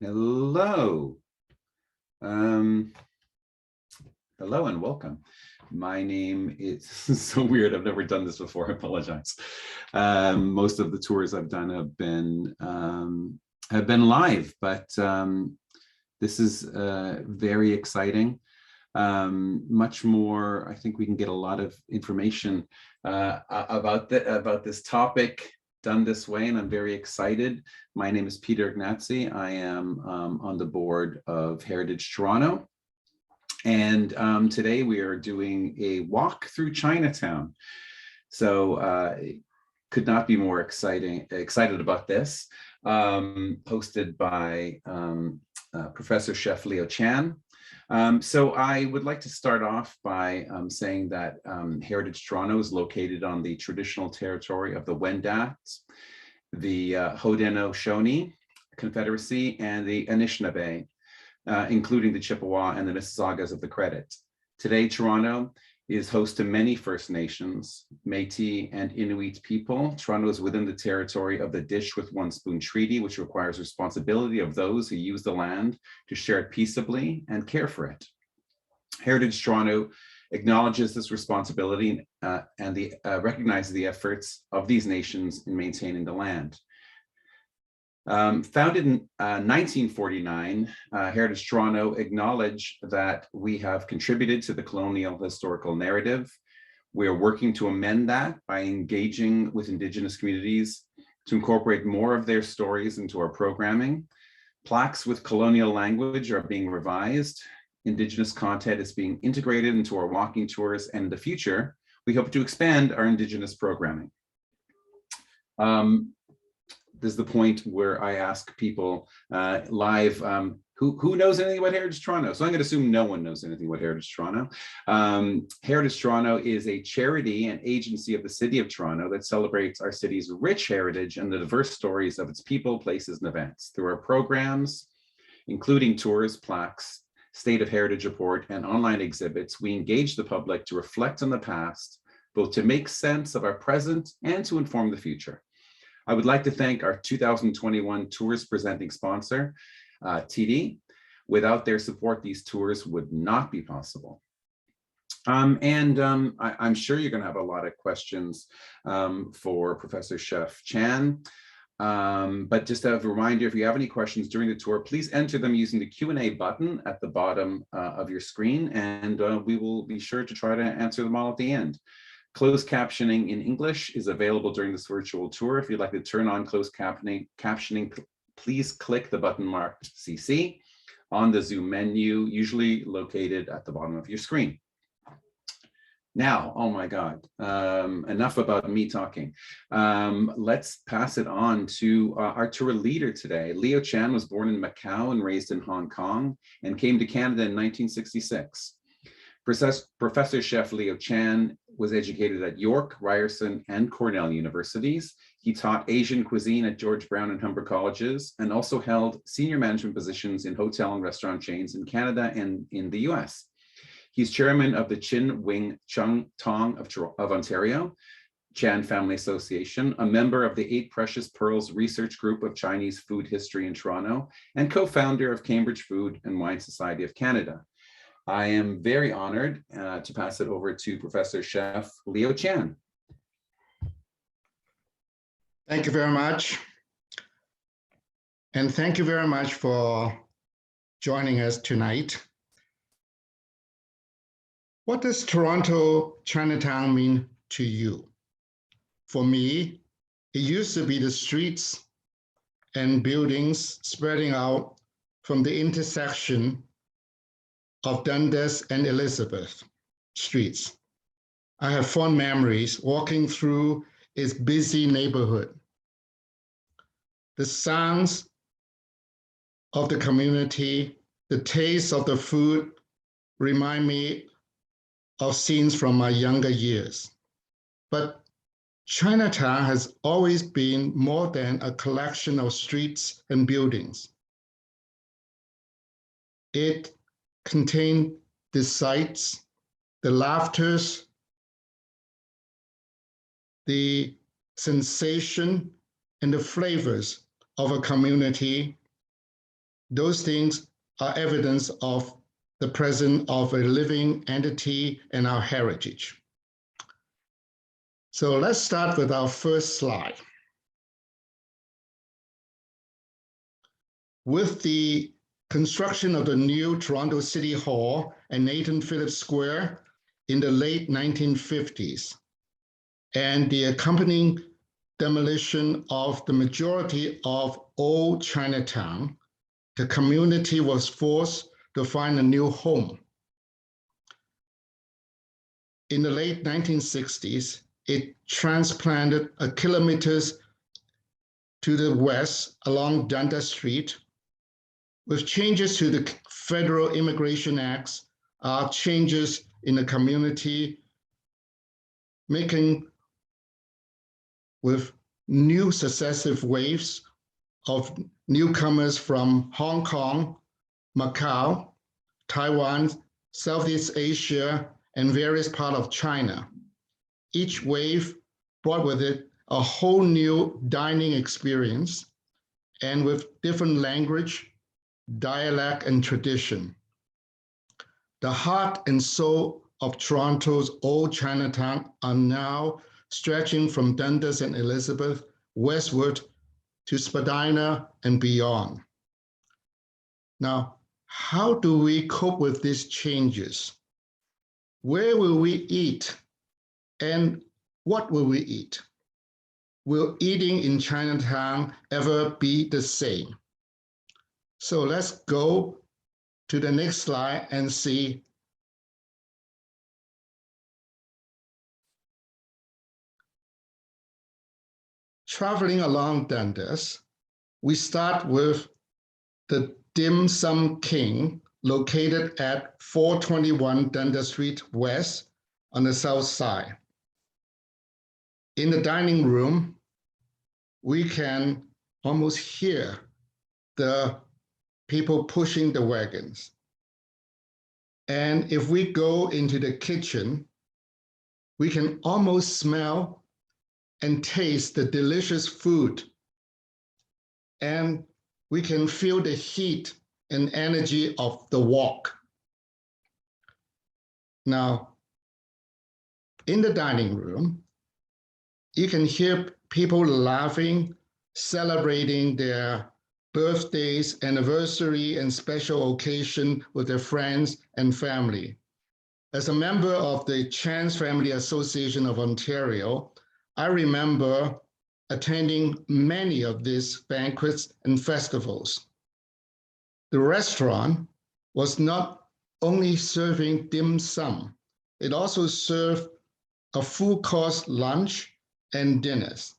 Hello. Um, Hello and welcome. My name is so weird. I've never done this before. I apologize. Most of the tours I've done have been live, but this is very exciting. Much more. I think we can get a lot of information about this topic done this way, and I'm very excited. My name is Peter Ignazi. I am on the board of Heritage Toronto. And today we are doing a walk through Chinatown. So could not be more excited about this. Hosted by Professor Chef Elta Chan. So I would like to start off by saying that Heritage Toronto is located on the traditional territory of the Wendat, the Haudenosaunee Confederacy, and the Anishinaabe, including the Chippewa and the Mississaugas of the Credit. Today, Toronto is host to many First Nations, Métis, and Inuit people. Toronto is within the territory of the Dish with One Spoon Treaty, which requires responsibility of those who use the land to share it peaceably and care for it. Heritage Toronto acknowledges this responsibility and recognizes the efforts of these nations in maintaining the land. Founded in 1949, Heritage Toronto acknowledged that we have contributed to the colonial historical narrative. We are working to amend that by engaging with Indigenous communities to incorporate more of their stories into our programming. Plaques with colonial language are being revised. Indigenous content is being integrated into our walking tours, and in the future, we hope to expand our Indigenous programming. This is the point where I ask people live, who knows anything about Heritage Toronto? So I'm going to assume no one knows anything about Heritage Toronto. Heritage Toronto is a charity and agency of the City of Toronto that celebrates our city's rich heritage and the diverse stories of its people, places, and events. Through our programs, including tours, plaques, State of Heritage Report, and online exhibits, we engage the public to reflect on the past, both to make sense of our present and to inform the future. I would like to thank our 2021 tours presenting sponsor, TD. Without their support, these tours would not be possible. I'm sure you're going to have a lot of questions for Professor Chef Chan. But just as a reminder, if you have any questions during the tour, please enter them using the Q&A button at the bottom of your screen, and we will be sure to try to answer them all at the end. Closed captioning in English is available during this virtual tour. If you'd like to turn on closed captioning, please click the button marked CC on the Zoom menu, usually located at the bottom of your screen. Now, oh my God, enough about me talking. Let's pass it on to our tour leader today. Elta Chan was born in Macau and raised in Hong Kong and came to Canada in 1966. Professor Chef Elta Chan was educated at York, Ryerson, and Cornell universities. He taught Asian cuisine at George Brown and Humber colleges, and also held senior management positions in hotel and restaurant chains in Canada and in the US. He's chairman of the Chin Wing Chung Tong of Ontario, Chan Family Association, a member of the 8 Precious Pearls Research Group of Chinese Food History in Toronto, and co-founder of Cambridge Food and Wine Society of Canada. I am very honored to pass it over to Professor Chef Elta Chan. Thank you very much. And thank you very much for joining us tonight. What does Toronto Chinatown mean to you? For me, it used to be the streets and buildings spreading out from the intersection of Dundas and Elizabeth streets. I have fond memories walking through its busy neighborhood. The sounds of the community, the taste of the food remind me of scenes from my younger years. But Chinatown has always been more than a collection of streets and buildings. It contained the sights, the laughters, the sensation, and the flavors of a community those things are evidence of the presence of a living entity and our heritage. So let's start with our first slide. With the construction of the new Toronto City Hall and Nathan Phillips Square in the late 1950s, and the accompanying demolition of the majority of old Chinatown, the community was forced to find a new home. In the late 1960s, it transplanted a kilometers to the west along Dundas Street. With changes to the Federal Immigration Acts, changes in the community, making with new successive waves of newcomers from Hong Kong, Macau, Taiwan, Southeast Asia, and various parts of China. Each wave brought with it a whole new dining experience, and with different language, dialect, and tradition. The heart and soul of Toronto's old Chinatown are now stretching from Dundas and Elizabeth westward to Spadina and beyond. Now, how do we cope with these changes? Where will we eat? And what will we eat? Will eating in Chinatown ever be the same? So let's go to the next slide and see. Traveling along Dundas, we start with the Dim Sum King, located at 421 Dundas Street West on the south side. In the dining room, we can almost hear the people pushing the wagons. And if we go into the kitchen, we can almost smell and taste the delicious food. And we can feel the heat and energy of the wok. Now, in the dining room, you can hear people laughing, celebrating their birthdays, anniversary, and special occasion with their friends and family. As a member of the Chan's Family Association of Ontario, I remember attending many of these banquets and festivals. The restaurant was not only serving dim sum, it also served a full-course lunch and dinners.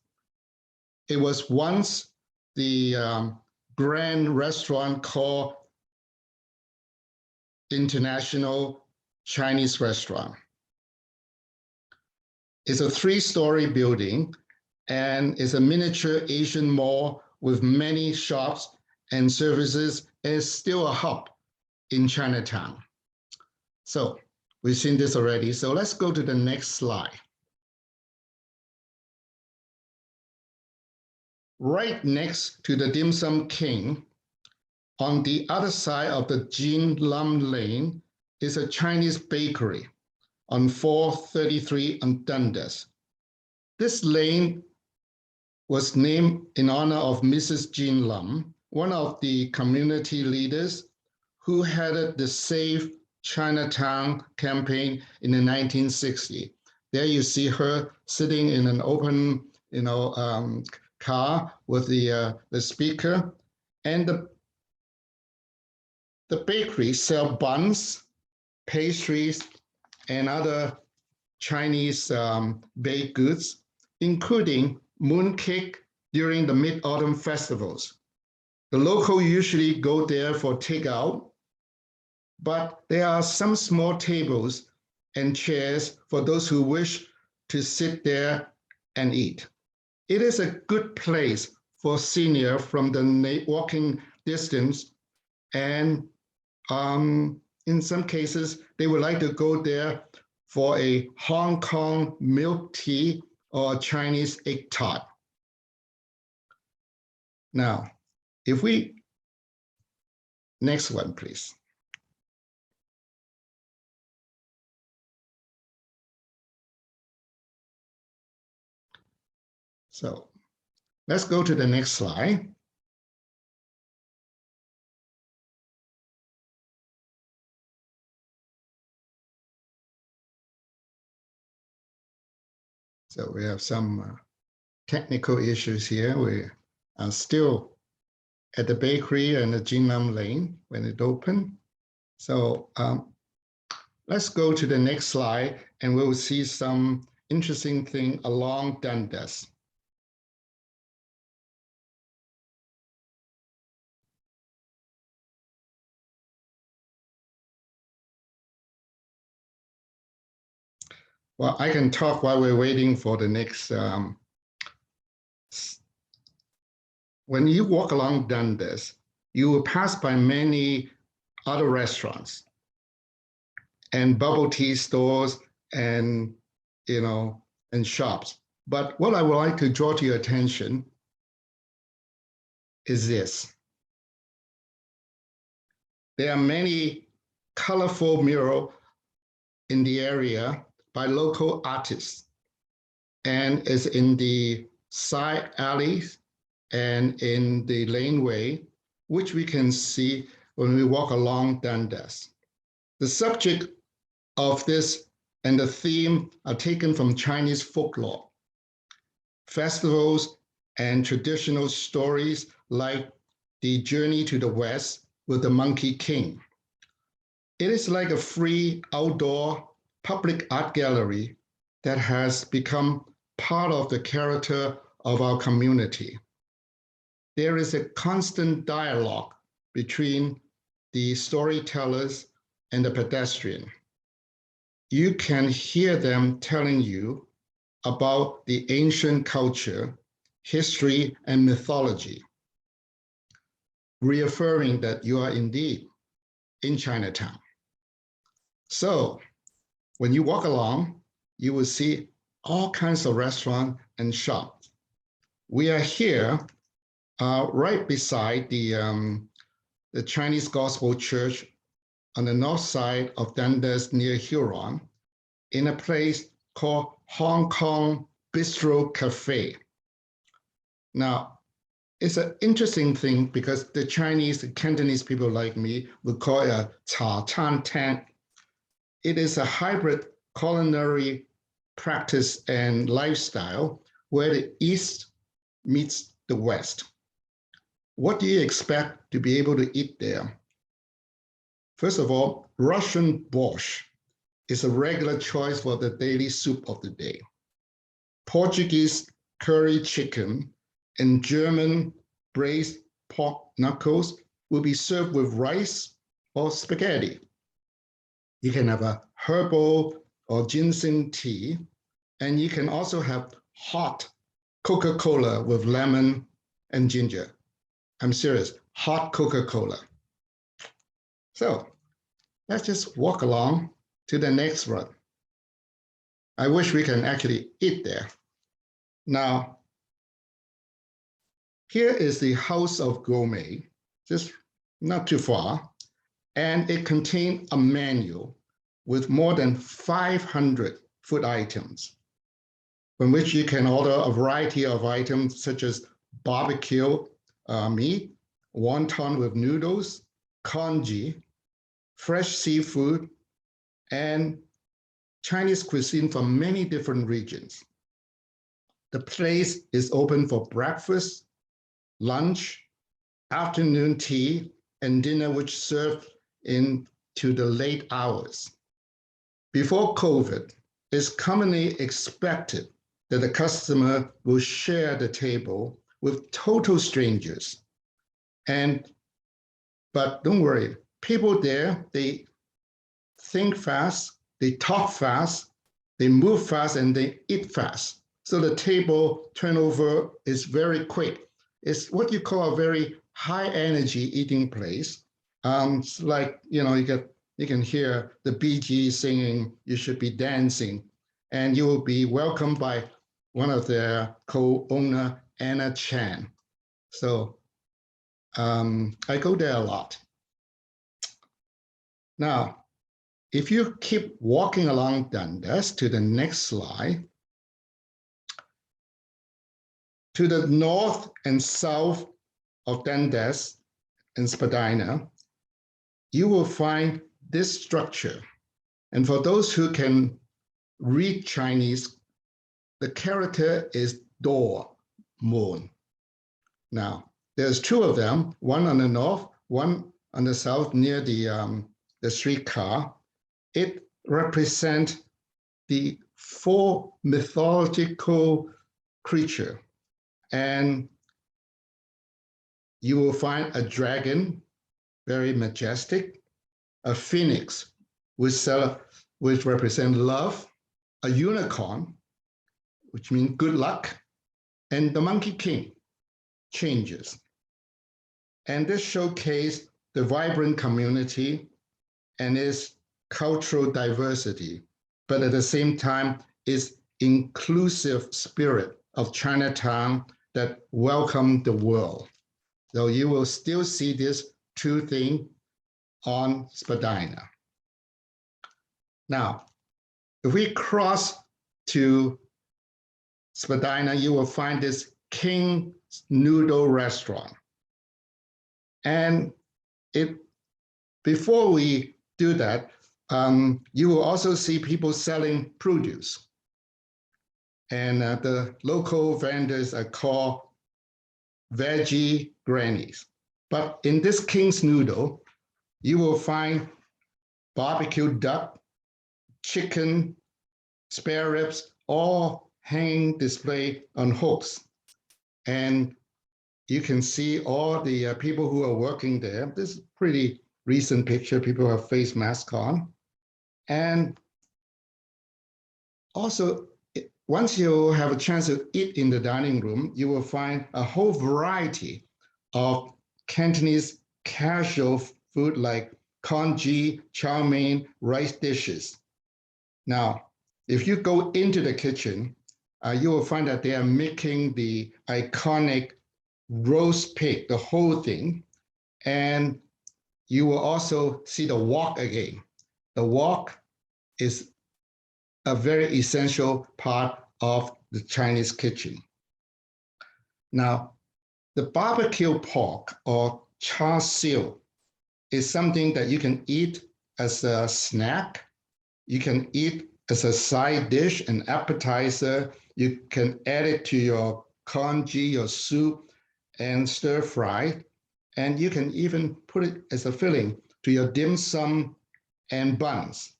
It was once the grand restaurant called International Chinese Restaurant. It's a 3-story building and is a miniature Asian mall with many shops and services, and is still a hub in Chinatown. So we've seen this already. So let's go to the next slide. Right next to the Dim Sum King, on the other side of the Jin Lam Lane, is a Chinese bakery on 433 on Dundas. This lane was named in honor of Mrs. Jin Lam, one of the community leaders who headed the Save Chinatown campaign in the 1960s. There you see her sitting in an open, car with the speaker, and the bakery sell buns, pastries, and other Chinese baked goods, including mooncake during the Mid-Autumn festivals. The local usually go there for takeout, but there are some small tables and chairs for those who wish to sit there and eat. It is a good place for seniors from the walking distance, and in some cases, they would like to go there for a Hong Kong milk tea or a Chinese egg tart. Now, if we next one, please. So let's go to the next slide. So we have some technical issues here. We are still at the bakery and the Jingnam Lane when it opened. So let's go to the next slide and we'll see some interesting thing along Dundas. Well, I can talk while we're waiting for the next. When you walk along Dundas, you will pass by many other restaurants and bubble tea stores and, and shops. But what I would like to draw to your attention is this. There are many colorful murals in the area by local artists, and it's in the side alleys and in the laneway, which we can see when we walk along Dundas. The subject of this and the theme are taken from Chinese folklore, festivals, and traditional stories like the Journey to the West with the Monkey King. It is like a free outdoor public art gallery that has become part of the character of our community. There is a constant dialogue between the storytellers and the pedestrian. You can hear them telling you about the ancient culture, history, and mythology, reaffirming that you are indeed in Chinatown. So when you walk along, you will see all kinds of restaurants and shops. We are here right beside the Chinese Gospel Church on the north side of Dundas near Huron, in a place called Hong Kong Bistro Cafe. Now, it's an interesting thing because the Chinese, the Cantonese people like me would call it a cha chan tent. It is a hybrid culinary practice and lifestyle where the East meets the West. What do you expect to be able to eat there? First of all, Russian borscht is a regular choice for the daily soup of the day. Portuguese curry chicken and German braised pork knuckles will be served with rice or spaghetti. You can have a herbal or ginseng tea, and you can also have hot Coca-Cola with lemon and ginger. I'm serious, hot Coca-Cola. So let's just walk along to the next one. I wish we can actually eat there. Now, here is the House of Gourmet, just not too far, and it contains a menu with more than 500 food items, from which you can order a variety of items such as barbecue meat, wonton with noodles, congee, fresh seafood, and Chinese cuisine from many different regions. The place is open for breakfast, lunch, afternoon tea, and dinner, which served into the late hours. Before COVID, it's commonly expected that the customer will share the table with total strangers. But don't worry, people there, they think fast, they talk fast, they move fast, and they eat fast. So the table turnover is very quick. It's what you call a very high energy eating place. It's like, you can hear the Bee Gees singing, you should be dancing, and you will be welcomed by one of their co-owner, Elta Chan. So I go there a lot. Now, if you keep walking along Dundas to the next slide, to the north and south of Dundas and Spadina, you will find this structure. And for those who can read Chinese, the character is door, moon. Now, there's two of them, one on the north, one on the south near the streetcar. It represents the four mythological creature. And you will find a dragon, very majestic, a phoenix, which represents love, a unicorn, which means good luck, and the Monkey King, changes. And this showcases the vibrant community and its cultural diversity, but at the same time, its inclusive spirit of Chinatown that welcome the world. So you will still see these two things on Spadina. Now, if we cross to Spadina, you will find this King's Noodle restaurant. And before we do that, you will also see people selling produce. And the local vendors are called veggie grannies. But in this King's Noodle, you will find barbecue duck, chicken, spare ribs, all hanging display on hooks. And you can see all the people who are working there. This is a pretty recent picture. People have face masks on. And also, once you have a chance to eat in the dining room, you will find a whole variety of Cantonese casual food like congee, chow mein, rice dishes. Now, if you go into the kitchen, you will find that they are making the iconic roast pig, the whole thing. And you will also see the wok again. The wok is a very essential part of the Chinese kitchen. Now, the barbecue pork or char siu is something that you can eat as a snack. You can eat as a side dish, an appetizer. You can add it to your congee, your soup, and stir fry. And you can even put it as a filling to your dim sum and buns.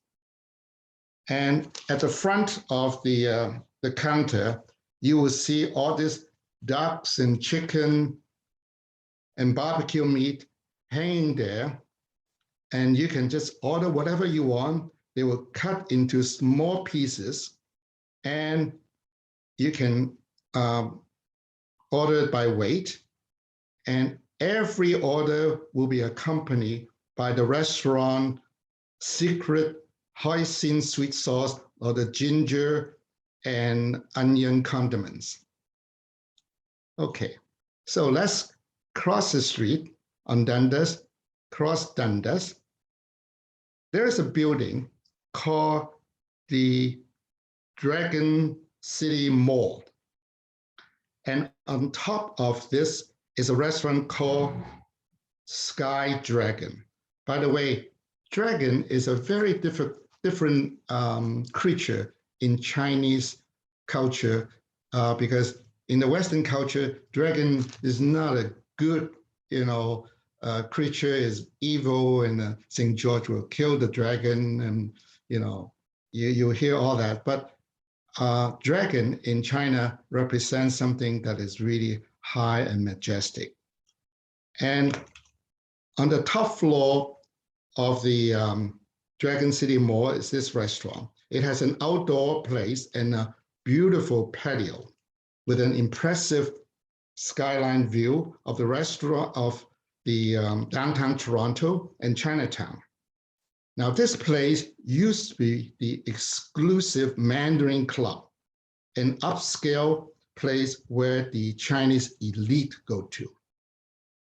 And at the front of the counter, you will see all these ducks and chicken and barbecue meat hanging there. And you can just order whatever you want. They will cut into small pieces, and you can order it by weight. And every order will be accompanied by the restaurant secret hoisin sweet sauce or the ginger and onion condiments. Okay, so let's cross the street on Dundas, cross Dundas. There is a building called the Dragon City Mall. And on top of this is a restaurant called Sky Dragon. By the way, dragon is a very different creature in Chinese culture because in the Western culture, dragon is not a good, creature, is evil, and St. George will kill the dragon, and you hear all that. But dragon in China represents something that is really high and majestic. And on the top floor of the Dragon City Mall is this restaurant. It has an outdoor place and a beautiful patio with an impressive skyline view of the restaurant of the downtown Toronto and Chinatown. Now, this place used to be the exclusive Mandarin Club, an upscale place where the Chinese elite go to.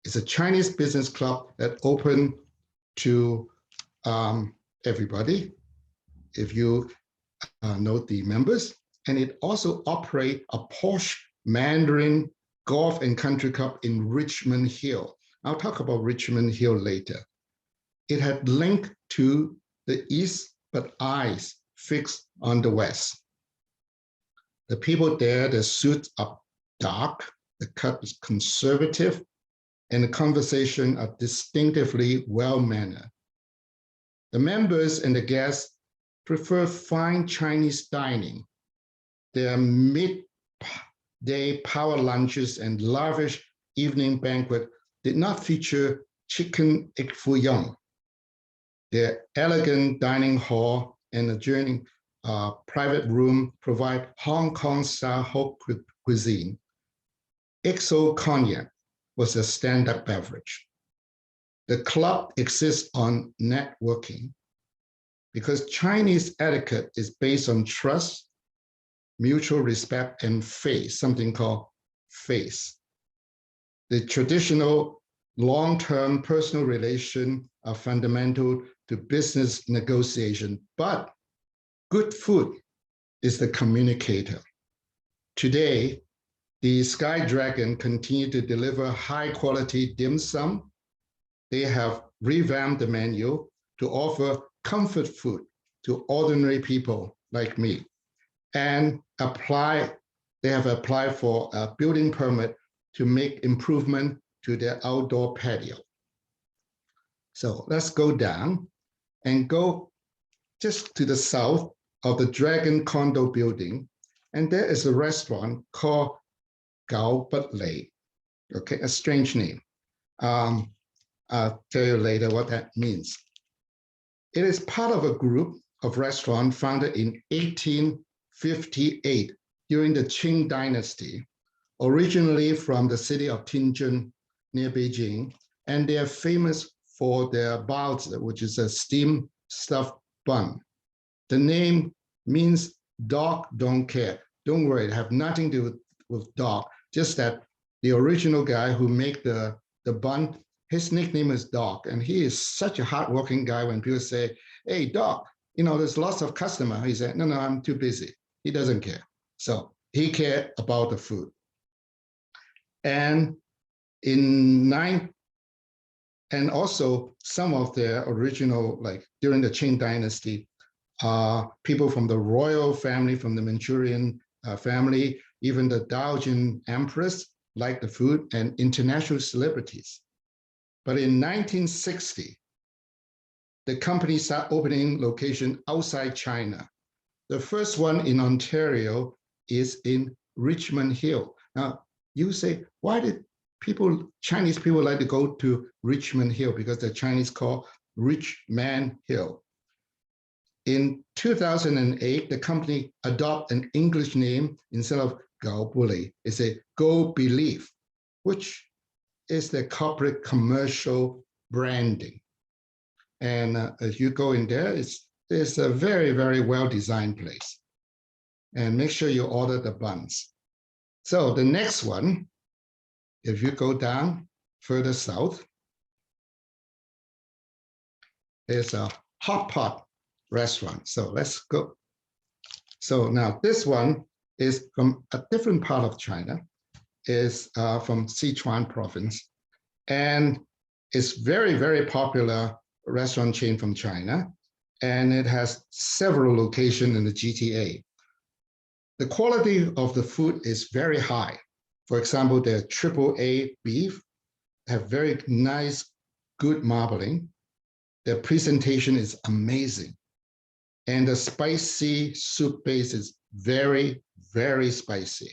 It's a Chinese business club that opened to everybody, if you know the members. And it also operates a Porsche Mandarin Golf and Country Club in Richmond Hill. I'll talk about Richmond Hill later. It had link to the east, but eyes fixed on the west. The people there, their suits are dark, the cut is conservative, and the conversation are distinctively well-mannered. The members and the guests prefer fine Chinese dining. Their midday power lunches and lavish evening banquet did not feature chicken egg foo young. Their elegant dining hall and adjoining private room provide Hong Kong-style haute cuisine. XO cognac was a standard beverage. The club exists on networking because Chinese etiquette is based on trust, mutual respect, and faith, something called faith. The traditional long-term personal relation are fundamental to business negotiation, but good food is the communicator. Today, the Sky Dragon continue to deliver high-quality dim sum. They have revamped the menu to offer comfort food to ordinary people like me, and they have applied for a building permit to make improvement to their outdoor patio. So let's go down and go just to the south of the Dragon condo building, and there is a restaurant called Gao But Lei. Okay, a strange name. I'll tell you later what that means. It is part of a group of restaurants founded in 1858 during the Qing Dynasty, originally from the city of Tianjin near Beijing, and they are famous for their baozi, which is a steamed stuffed bun. The name means dog don't care. Don't worry, it have nothing to do with dog, just that the original guy who made the bun, his nickname is Dog, and he is such a hardworking guy. When people say, hey, Dog, there's lots of customers, he said, no, I'm too busy. He doesn't care. So he cared about the food. And and also some of their original, like during the Qing Dynasty, people from the royal family, from the Manchurian family, even the Dowager Empress liked the food, and international celebrities. But in 1960, the company started opening locations outside China. The first one in Ontario is in Richmond Hill. Now, you say, why did Chinese people like to go to Richmond Hill? Because the Chinese call Rich Man Hill. In 2008, the company adopted an English name instead of Gao Bulei. It's a Go Believe, which is the corporate commercial branding. And as you go in there, it's a very, very well-designed place. And make sure you order the buns. So the next one, if you go down further south, there's a hot pot restaurant. So let's go. So now this one is from a different part of China, is from Sichuan province, and it's very, very popular restaurant chain from China, and it has several locations in the GTA. The quality of the food is very high. For example, their AAA beef have very nice, good marbling. Their presentation is amazing. And the spicy soup base is very, very spicy.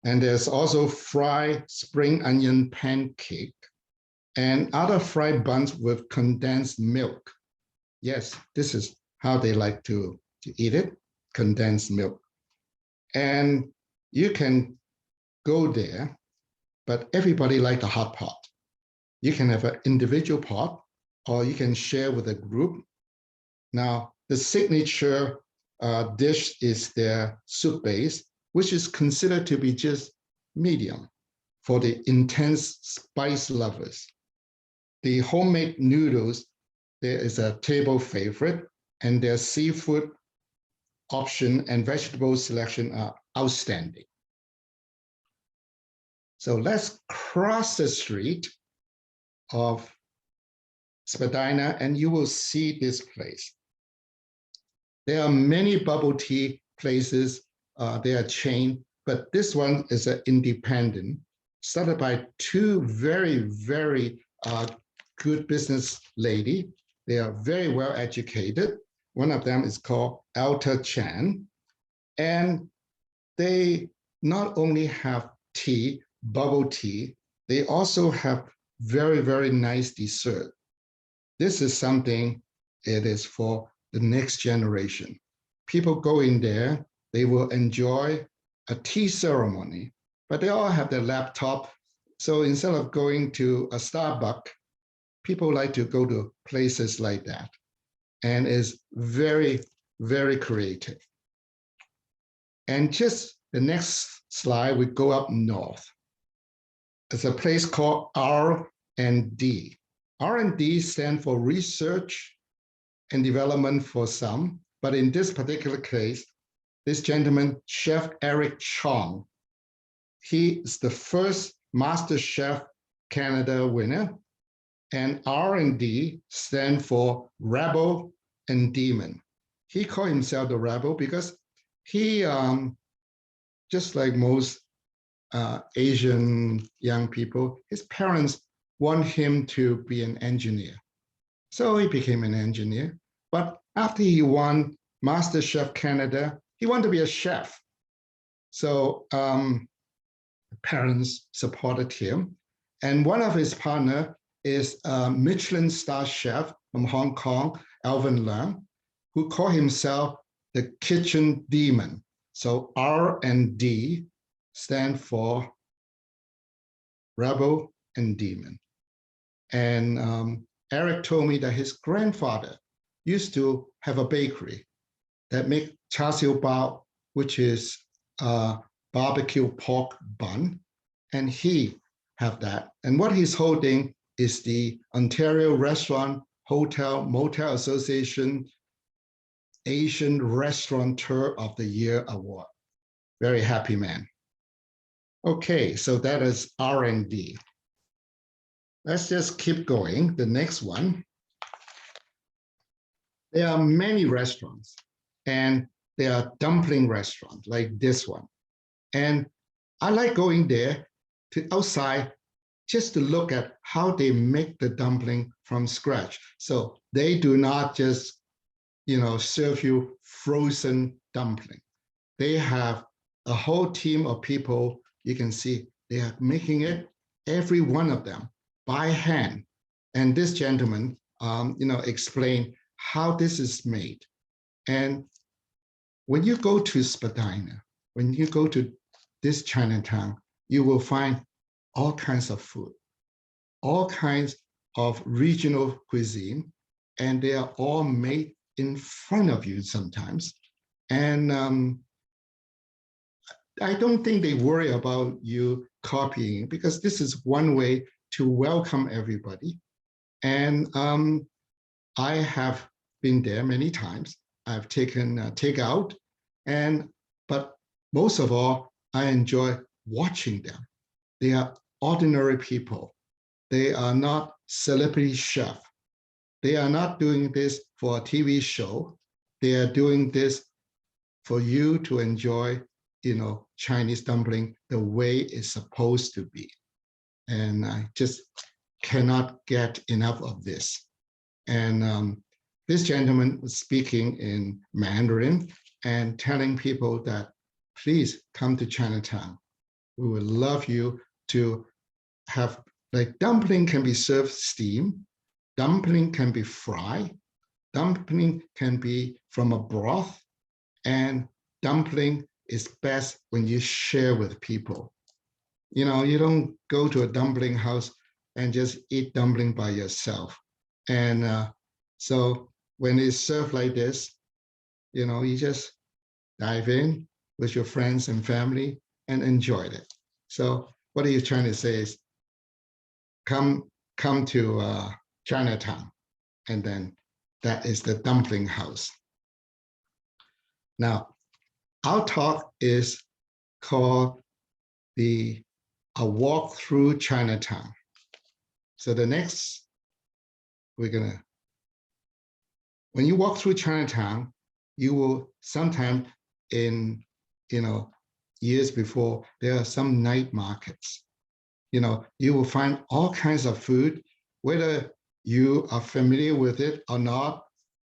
And there's also fried spring onion pancake and other fried buns with condensed milk. Yes, this is how they like to eat it, condensed milk. And you can go there, but everybody likes a hot pot. You can have an individual pot, or you can share with a group. Now, the signature dish is their soup base, which is considered to be just medium for the intense spice lovers. The homemade noodles there is a table favorite, and their seafood option and vegetable selection are outstanding. So let's cross the street of Spadina and you will see this place. There are many bubble tea places, they are chain, but this one is an independent, started by two very, very good business lady. They are very well educated. One of them is called Elta Chan. And they not only have tea, bubble tea, they also have very, very nice dessert. This is something it is for the next generation. People go in there, they will enjoy a tea ceremony, but they all have their laptop. So instead of going to a Starbucks, people like to go to places like that. And is very, very creative. And just the next slide, we go up north. It's a place called R&D. R&D stands for research and development for some, but in this particular case, this gentleman, Chef Eric Chong, he is the first Master Chef Canada winner, and R&D stand for Rebel and Demon. He called himself the Rebel because he, just like most Asian young people, his parents want him to be an engineer. So he became an engineer. But after he won Master Chef Canada, he wanted to be a chef. So parents supported him. And one of his partners is a Michelin star chef from Hong Kong, Alvin Leung, who called himself the Kitchen Demon. So R&D stand for Rebel and Demon. And Eric told me that his grandfather used to have a bakery that make char siu bao, which is a barbecue pork bun, and he have that. And what he's holding is the Ontario Restaurant, Hotel, Motel Association Asian Restaurateur of the Year Award. Very happy man. Okay, so that is R&D. Let's just keep going. The next one. There are many restaurants, and there are dumpling restaurants like this one. And I like going there to outside just to look at how they make the dumpling from scratch. So they do not just, serve you frozen dumpling. They have a whole team of people. You can see they are making it, every one of them, by hand. And this gentleman, explained how this is made. And when you go to Spadina, when you go to this Chinatown, you will find all kinds of food, all kinds of regional cuisine, and they are all made in front of you sometimes. And I don't think they worry about you copying, because this is one way to welcome everybody. And I have been there many times. I've taken takeout, but most of all, I enjoy watching them. They are ordinary people. They are not celebrity chef. They are not doing this for a TV show. They are doing this for you to enjoy, Chinese dumpling the way it's supposed to be. And I just cannot get enough of this. And this gentleman was speaking in Mandarin and telling people that, please come to Chinatown. We would love you to have, like, dumpling can be served steamed, dumpling can be fried, dumpling can be from a broth, and dumpling is best when you share with people. You don't go to a dumpling house and just eat dumpling by yourself. And so when it's served like this, you just dive in with your friends and family and enjoy it. So what are you trying to say is come to Chinatown and then that is the Dumpling House. Now, our talk is called a walk through Chinatown. So the next, when you walk through Chinatown, you will sometime in, years before, there are some night markets. You will find all kinds of food, whether you are familiar with it or not.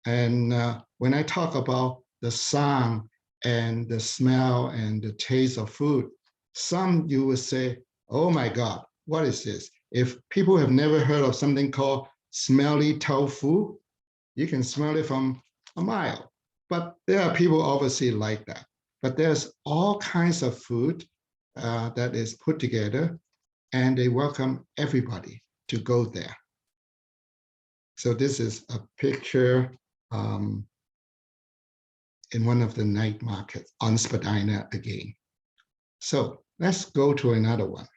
And when I talk about the sound and the smell and the taste of food, some you will say, oh my God, what is this? If people have never heard of something called smelly tofu, you can smell it from a mile. But there are people obviously like that. But there's all kinds of food that is put together, and they welcome everybody to go there. So this is a picture in one of the night markets on Spadina again. So let's go to another one.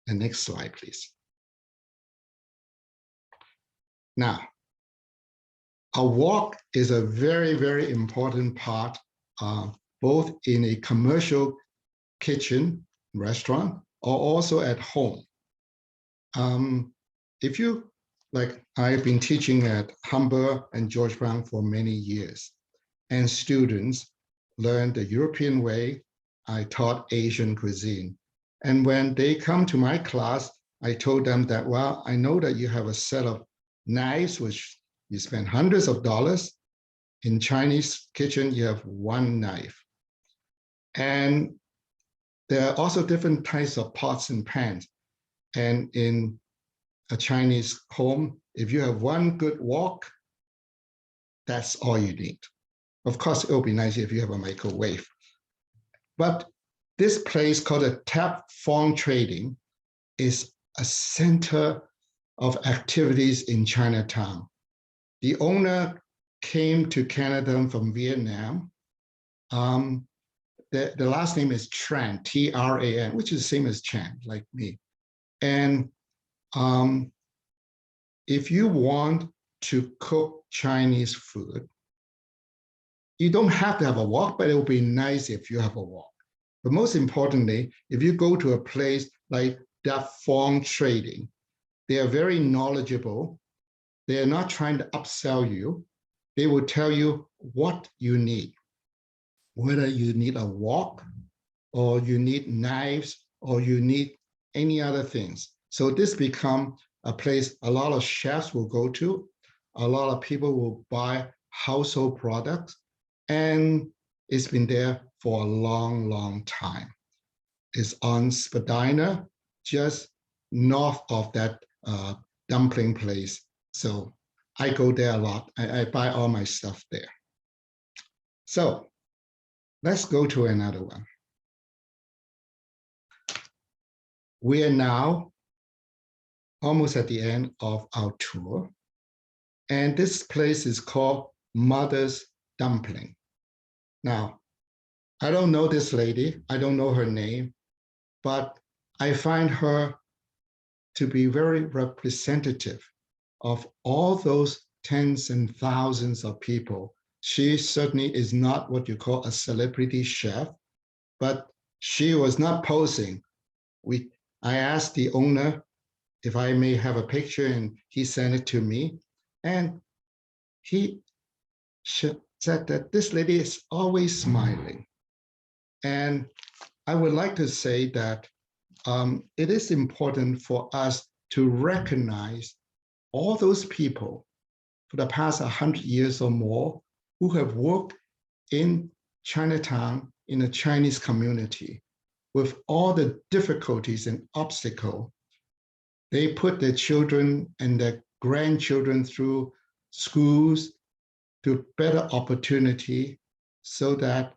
The next slide, please. Now, a walk is a very, very important part, both in a commercial kitchen, restaurant, or also at home. If you, like I've been teaching at Humber and George Brown for many years, and students learn the European way. I taught Asian cuisine. And when they come to my class, I told them that, well, I know that you have a set of knives, which you spend hundreds of dollars. In Chinese kitchen, you have one knife. And there are also different types of pots and pans. And in a Chinese home, if you have one good wok, that's all you need. Of course, it would be nice if you have a microwave. But this place called the Tap Phong Trading is a center of activities in Chinatown. The owner came to Canada from Vietnam. The last name is Tran, T-R-A-N, which is the same as Chan, like me. And if you want to cook Chinese food, you don't have to have a wok, but it would be nice if you have a wok. But most importantly, if you go to a place like Tap Phong Trading, they are very knowledgeable. They are not trying to upsell you. They will tell you what you need, whether you need a wok or you need knives or you need any other things. So this becomes a place a lot of chefs will go to. A lot of people will buy household products, and it's been there for a long, long time. It's on Spadina, just north of that dumpling place. So I go there a lot. I buy all my stuff there. So let's go to another one. We are now almost at the end of our tour. And this place is called Mother's Dumpling. Now, I don't know this lady. I don't know her name, but I find her to be very representative of all those tens and thousands of people. She certainly is not what you call a celebrity chef, but she was not posing. I asked the owner if I may have a picture, and he sent it to me. And he said that this lady is always smiling. And I would like to say that it is important for us to recognize all those people for the past 100 years or more who have worked in Chinatown in a Chinese community with all the difficulties and obstacles. They put their children and their grandchildren through schools to better opportunity so that,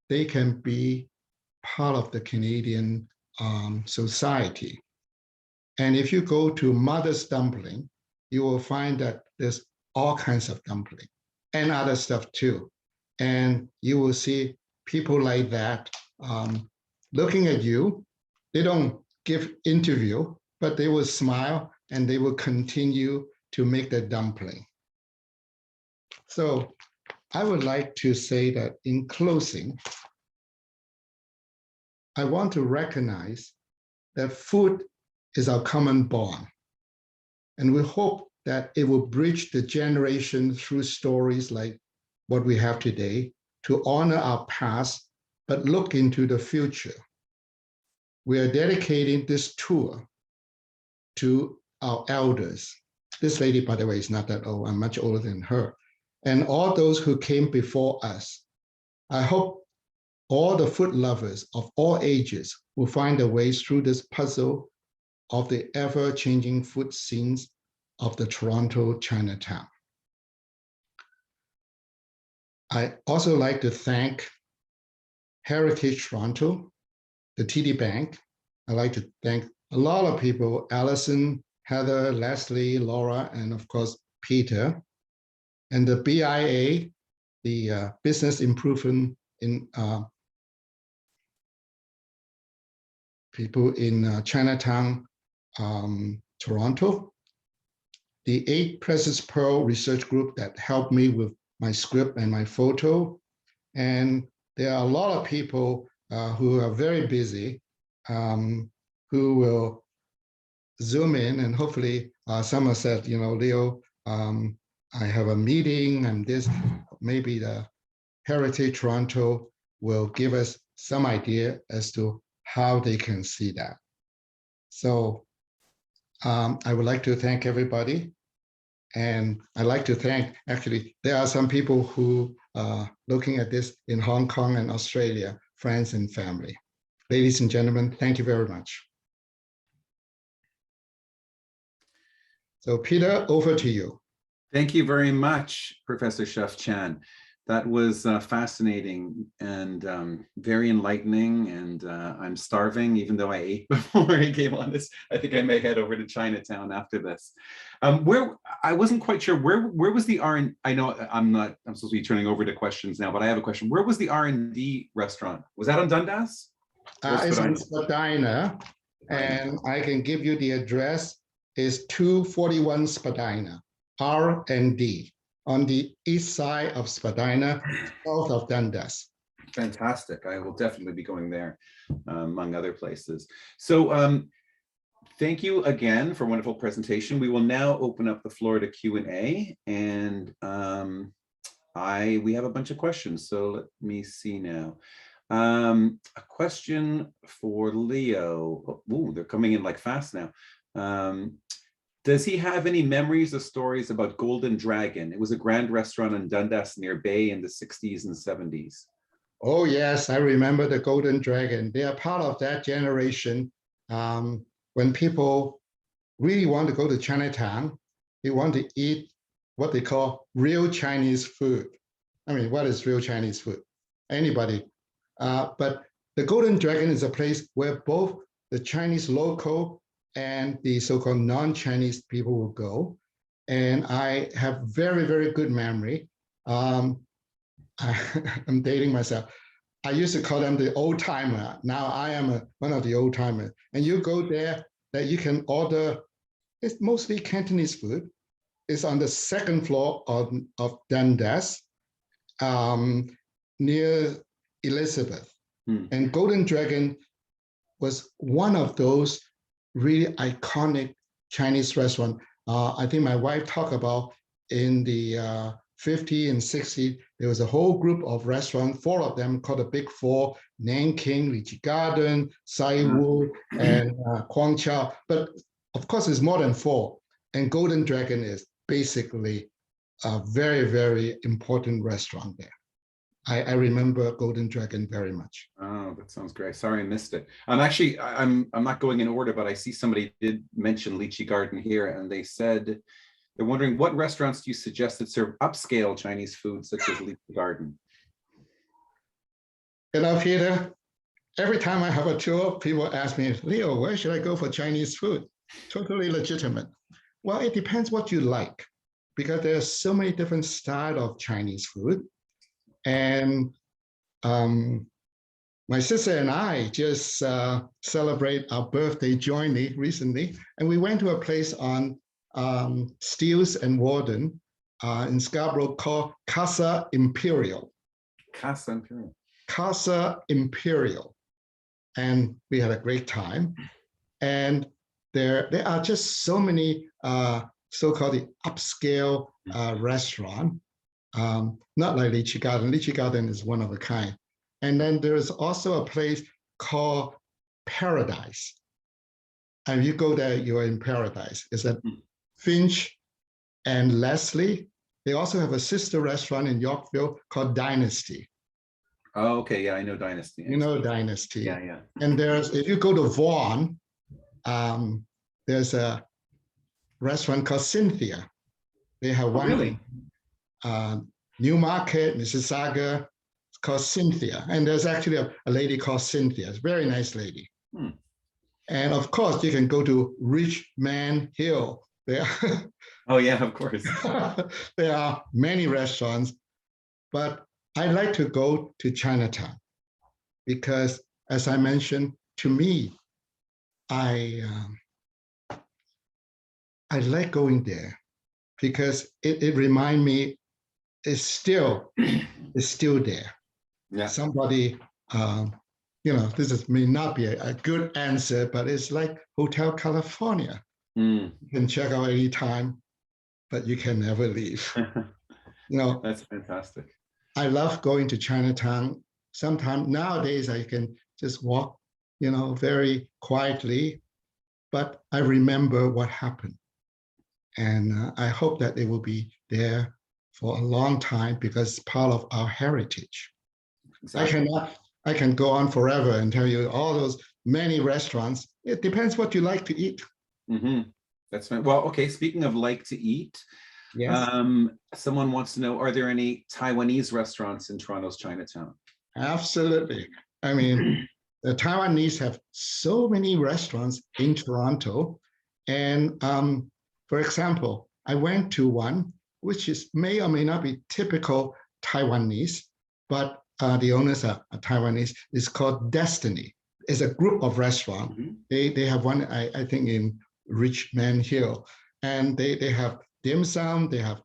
they can be part of the Canadian society. And if you go to Mother's Dumpling, you will find that there's all kinds of dumpling and other stuff too. And you will see people like that looking at you. They don't give interview, but they will smile and they will continue to make the dumpling. So I would like to say that in closing, I want to recognize that food is our common bond. And we hope that it will bridge the generation through stories like what we have today to honor our past, but look into the future. We are dedicating this tour to our elders. This lady, by the way, is not that old. I'm much older than her. And all those who came before us. I hope all the food lovers of all ages will find their ways through this puzzle of the ever-changing food scenes of the Toronto Chinatown. I also like to thank Heritage Toronto, the TD Bank. I'd like to thank a lot of people, Allison, Heather, Leslie, Laura, and of course, Peter. And the BIA, the Business Improvement in people in Chinatown, Toronto. The 8 Precious Pearl Research Group that helped me with my script and my photo. And there are a lot of people who are very busy, who will Zoom in, and hopefully someone said, you know, Leo, I have a meeting and this, maybe the Heritage Toronto will give us some idea as to how they can see that. So I would like to thank everybody. And I'd like to thank, actually, there are some people who are looking at this in Hong Kong and Australia, friends and family. Ladies and gentlemen, thank you very much. So Peter, over to you. Thank you very much, Professor Chef Chan. That was fascinating and very enlightening, and I'm starving, even though I ate before I came on this. I think I may head over to Chinatown after this. Where I wasn't quite sure, where was the R&D? I know I'm supposed to be turning over to questions now, but I have a question. Where was the R&D restaurant? Was that on Dundas? It's on Spadina, and I can give you the address. Is 241 Spadina, R&D, on the east side of Spadina, south of Dundas. Fantastic. I will definitely be going there, among other places. So thank you again for a wonderful presentation. We will now open up the floor to Q&A, and we have a bunch of questions. So let me see now. A question for Leo. Oh, they're coming in like fast now. Does he have any memories or stories about Golden Dragon? It was a grand restaurant in Dundas near Bay in the 60s and 70s. Oh, yes, I remember the Golden Dragon. They are part of that generation. When people really want to go to Chinatown, they want to eat what they call real Chinese food. I mean, what is real Chinese food? Anybody. But the Golden Dragon is a place where both the Chinese local and the so-called non-Chinese people will go. And I have very, very good memory. I'm dating myself. I used to call them the old timer. Now I am one of the old timers. And you go there, that you can order, it's mostly Cantonese food. It's on the second floor of Dundas, near Elizabeth. And Golden Dragon was one of those really iconic Chinese restaurant. I think my wife talked about in the 50s and 60s, there was a whole group of restaurants, 4 of them called the Big Four: Nanking, Lychee Garden, Sai Wu, and Kwang Chao. But of course, it's more than 4. And Golden Dragon is basically a very, very important restaurant there. I remember Golden Dragon very much. Oh, that sounds great. Sorry, I missed it. I'm not going in order, but I see somebody did mention Lychee Garden here, and they said they're wondering what restaurants do you suggest that serve upscale Chinese food, such as Lychee Garden? You know, Peter, every time I have a tour, people ask me, Leo, where should I go for Chinese food? Totally legitimate. Well, it depends what you like, because there's so many different styles of Chinese food. And My sister and I just celebrate our birthday jointly recently, and we went to a place on Steeles and Warden in Scarborough called Casa Imperial. Casa Imperial. Casa Imperial. And we had a great time. And there are just so many so-called upscale restaurant, not like Lychee Garden. Lychee Garden is one of a kind. And then there is also a place called Paradise. And you go there, you're in paradise. It's at Finch and Leslie. They also have a sister restaurant in Yorkville called Dynasty. Oh, okay. Yeah, I know Dynasty. You know Dynasty. Yeah, yeah. And if you go to Vaughan, there's a restaurant called Cynthia. They have one really? New Market, Mississauga. It's called Cynthia. And there's actually a lady called Cynthia. It's a very nice lady. And of course, you can go to Richmond Hill. There. Oh, yeah, of course. There are many restaurants, but I like to go to Chinatown because, as I mentioned, to me, I like going there because it reminds me it's still there. Yeah. Somebody, this may not be a good answer, but it's like Hotel California. You can check out anytime, but you can never leave. That's fantastic. I love going to Chinatown. Sometimes nowadays I can just walk, very quietly, but I remember what happened. And I hope that it will be there for a long time because it's part of our heritage. Exactly. I can go on forever and tell you all those many restaurants. It depends what you like to eat. That's fine. Well, okay. Speaking of like to eat, yes. Someone wants to know, are there any Taiwanese restaurants in Toronto's Chinatown? Absolutely. I mean, the Taiwanese have so many restaurants in Toronto. And for example, I went to one, which may or may not be typical Taiwanese, but the owners are Taiwanese. It's called Destiny. It's a group of restaurants. They have one, I think, in Richmond Hill. And they have dim sum, they have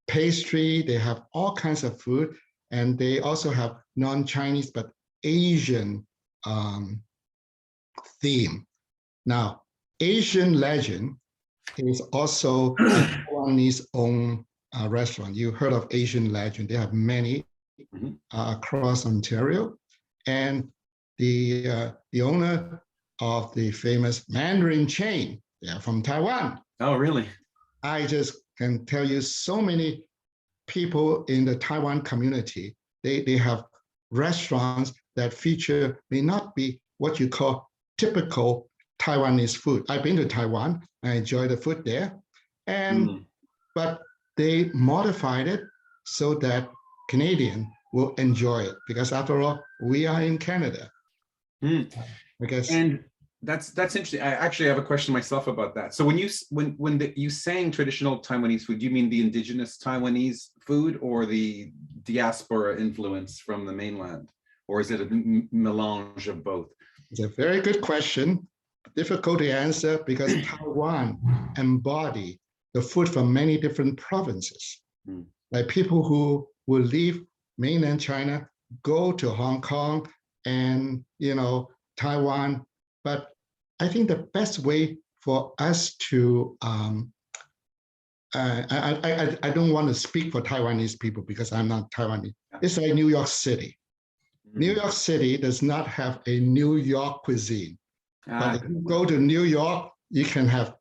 pastry, they have all kinds of food. And they also have non-Chinese, but Asian theme. Now, Asian Legend is also Taiwanese own restaurant. You heard of Asian Legend. They have many across Ontario. And the owner of the famous Mandarin chain, they are from Taiwan. Oh, really? I just can tell you so many people in the Taiwan community, they have restaurants that feature may not be what you call typical Taiwanese food. I've been to Taiwan. I enjoy the food there. But they modified it so that Canadian will enjoy it because after all, we are in Canada. And that's interesting. I actually have a question myself about that. So when you saying traditional Taiwanese food, do you mean the indigenous Taiwanese food or the diaspora influence from the mainland? Or is it a melange of both? It's a very good question. Difficult to answer because Taiwan embody the food from many different provinces. Like people who will leave mainland China, go to Hong Kong and, Taiwan. But I think the best way for us to, I don't want to speak for Taiwanese people because I'm not Taiwanese. It's like New York City. New York City does not have a New York cuisine. But if you go to New York, you can have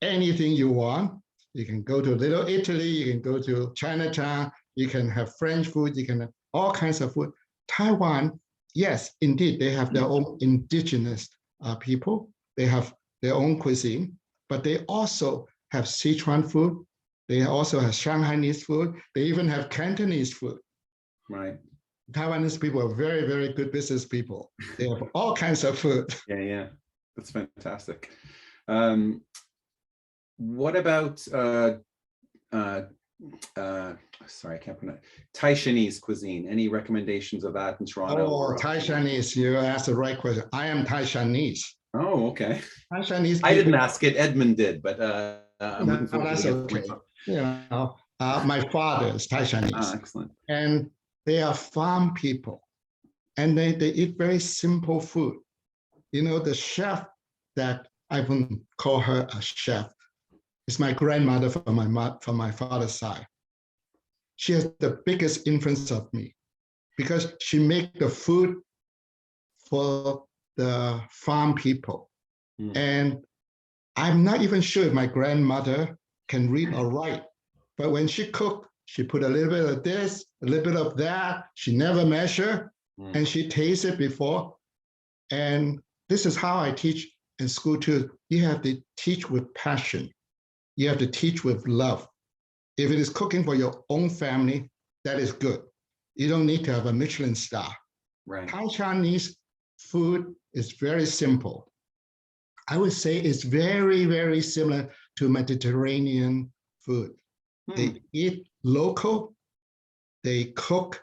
anything you want. You can go to Little Italy, you can go to Chinatown, you can have French food, you can have all kinds of food. Taiwan, yes, indeed, they have their own indigenous people. They have their own cuisine, but they also have Sichuan food. They also have Shanghainese food. They even have Cantonese food. Right. Taiwanese people are very, very good business people. They have all kinds of food. Yeah. That's fantastic. What about, sorry, I can't pronounce, Taiwanese cuisine. Any recommendations of that in Toronto? Oh, Thai Chinese, you asked the right question. I am Thai Chinese. Oh, okay. Thai Chinese I didn't people, ask it, Edmund did, but I'm no, looking forward to that's get okay. My father is Thai Chinese, excellent. and they are farm people, and they eat very simple food. The chef that I wouldn't call her a chef is my grandmother from my father's side. She has the biggest influence of me because she make the food for the farm people. Mm. And I'm not even sure if my grandmother can read or write, but when she cooked, she put a little bit of this, a little bit of that. She never measure, and she tasted before. And this is how I teach in school too. You have to teach with passion. You have to teach with love. If it is cooking for your own family, that is good. You don't need to have a Michelin star. Right. Thai Chinese food is very simple. I would say it's very, very similar to Mediterranean food. They eat local. They cook,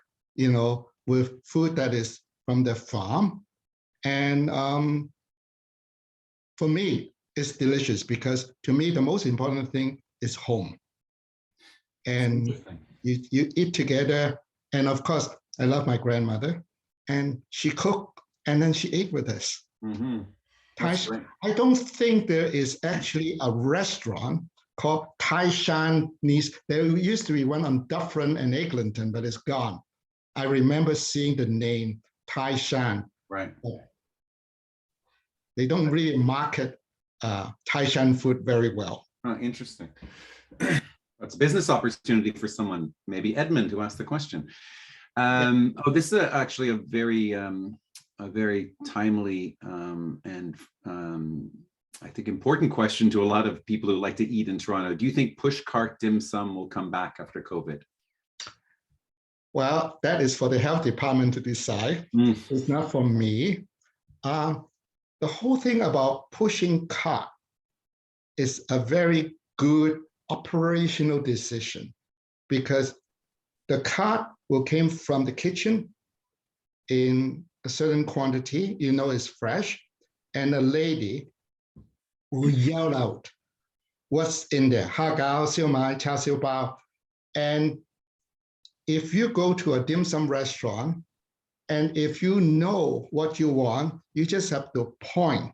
with food that is from the farm. And for me, it's delicious because to me, the most important thing is home. And you eat together. And of course, I love my grandmother. And she cooked and then she ate with us. Mm-hmm. I don't think there is actually a restaurant called Taiwanese. There used to be one on Dufferin and Eglinton, but it's gone. I remember seeing the name Taiwan. Right. They don't really market Taiwan food very well. Oh, interesting. That's a business opportunity for someone, maybe Edmund, who asked the question. This is actually a very timely and I think important question to a lot of people who like to eat in Toronto. Do you think push cart dim sum will come back after COVID? Well, that is for the health department to decide. It's not for me. The whole thing about pushing cart is a very good operational decision because the cart will came from the kitchen in a certain quantity, it's fresh, and a lady will yell out what's in there, Hakka, siu mai, char siu bao. And if you go to a dim sum restaurant, and if you know what you want, you just have to point,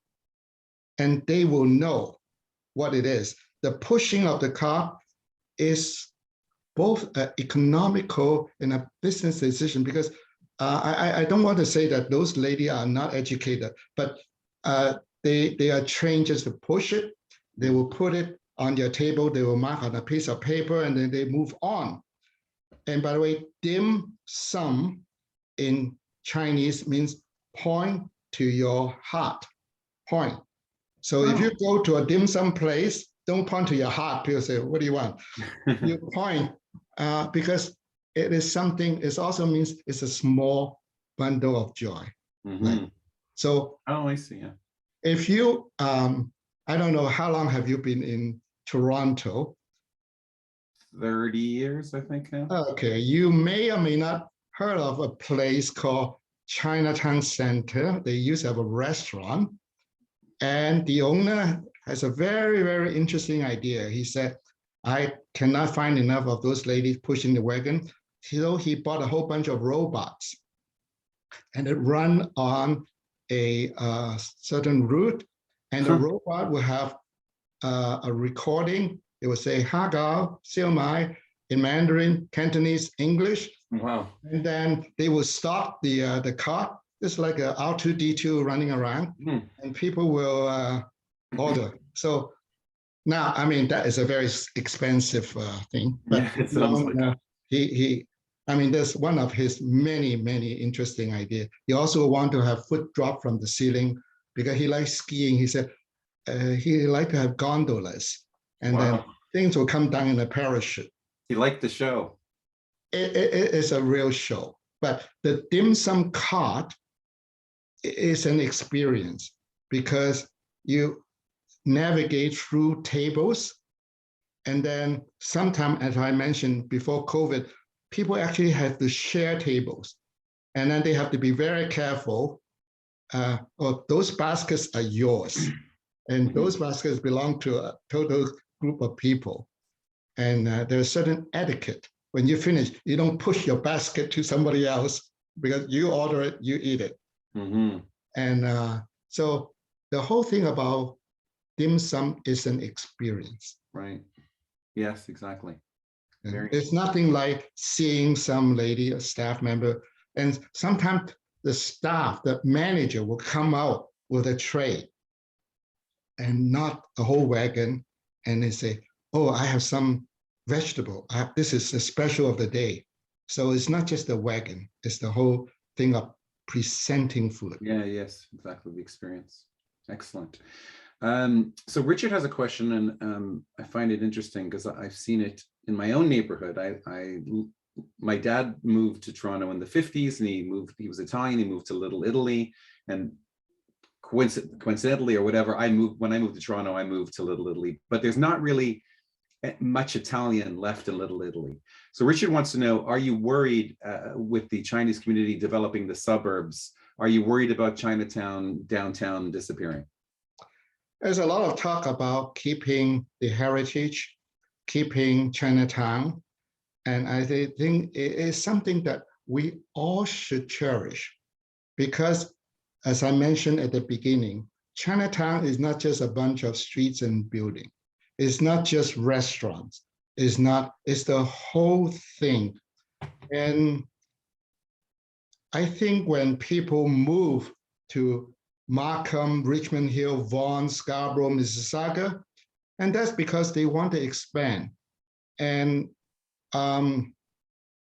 and they will know what it is. The pushing of the cart is both an economical and a business decision because I don't want to say that those ladies are not educated, but they are trained just to push it. They will put it on their table. They will mark on a piece of paper, and then they move on. And by the way, dim sum in Chinese means point to your heart. Point. So if you go to a dim sum place, don't point to your heart. People say, "What do you want?" You point because it is something. It also means it's a small bundle of joy. Right? So, I see. Yeah. If you, I don't know how long have you been in Toronto? 30 years, I think. Yeah. Okay, you may or may not heard of a place called Chinatown Center. They used to have a restaurant, and the owner has a very, very interesting idea. He said, I cannot find enough of those ladies pushing the wagon. So he bought a whole bunch of robots, and it run on a certain route, and the robot will have a recording. It will say Hakka, siu mai in Mandarin, Cantonese, English. Wow. And then they will stop the car, just like a R2D2 running around, and people will order. So now, I mean, that is a very expensive thing, but yeah, it sounds like that's one of his many, many interesting ideas. He also want to have foot drop from the ceiling because he likes skiing. He said he like to have gondolas, and then things will come down in a parachute. He liked the show. It is a real show, but the dim sum cart is an experience because you navigate through tables And then sometime, as I mentioned before COVID, people actually have to share tables. And then they have to be very careful. Those baskets are yours. And those baskets belong to a total group of people. And there's certain etiquette. When you finish, you don't push your basket to somebody else because you order it, you eat it. And so the whole thing about dim sum is an experience. Right. Yes, exactly. It's nothing like seeing some lady, a staff member, and sometimes the staff, the manager will come out with a tray and not a whole wagon, and they say, "Oh, I have some vegetable. This is the special of the day." So it's not just the wagon; it's the whole thing of presenting food. Yeah. Yes. Exactly. The experience. Excellent. So Richard has a question, and I find it interesting because I've seen it in my own neighborhood. My dad moved to Toronto in the 50s, and he was Italian. He moved to Little Italy, and coincidentally or whatever, when I moved to Toronto, I moved to Little Italy, but there's not really much Italian left in Little Italy. So Richard wants to know, are you worried with the Chinese community developing the suburbs? Are you worried about Chinatown, downtown disappearing? There's a lot of talk about keeping the heritage, keeping Chinatown, and I think it is something that we all should cherish because, as I mentioned at the beginning, Chinatown is not just a bunch of streets and buildings. It's not just restaurants. It's the whole thing. And I think when people move to Markham, Richmond Hill, Vaughan, Scarborough, Mississauga, and that's because they want to expand. And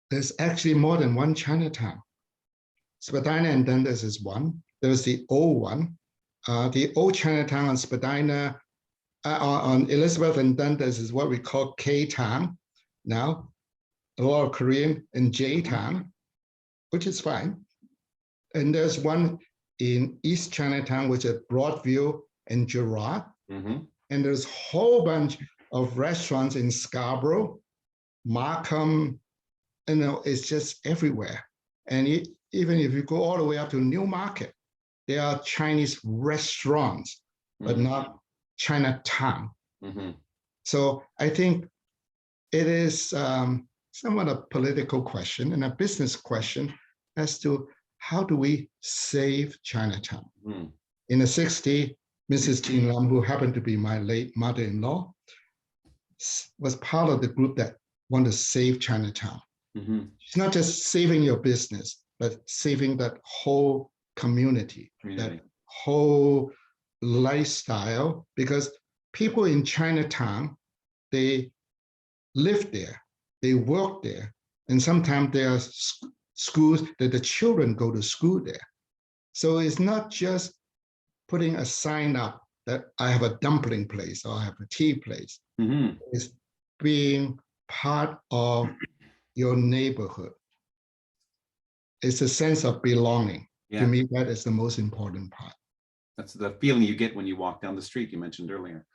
there's actually more than one Chinatown. Spadina and Dundas is one. There's the old one. The old Chinatown on Spadina, on Elizabeth and Dundas is what we call K-Town now. A lot of Korean in J-Town, which is fine. And there's one in East Chinatown, which is Broadview and Gerrard. And there's a whole bunch of restaurants in Scarborough, Markham, it's just everywhere. And even if you go all the way up to Newmarket, there are Chinese restaurants, but not Chinatown. So I think it is somewhat a political question and a business question as to how do we save Chinatown? In the 60s, Mrs. Tin Lam, who happened to be my late mother-in-law, was part of the group that wanted to save Chinatown. It's not just saving your business, but saving that whole community, that whole lifestyle, because people in Chinatown, they live there, they work there, and sometimes there are schools that the children go to school there. So it's not just putting a sign up that I have a dumpling place or I have a tea place. It's being part of your neighborhood. It's a sense of belonging. To me, that is the most important part. That's the feeling you get when you walk down the street you mentioned earlier.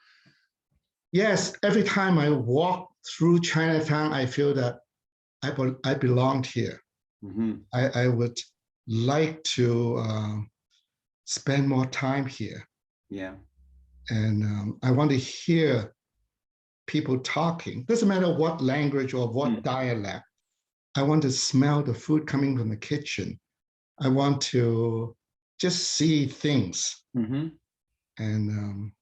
Yes, every time I walk through Chinatown, I feel that I belonged here. I would like to spend more time here. And I want to hear people talking. Doesn't matter what language or what dialect. I want to smell the food coming from the kitchen. I want to just see things. And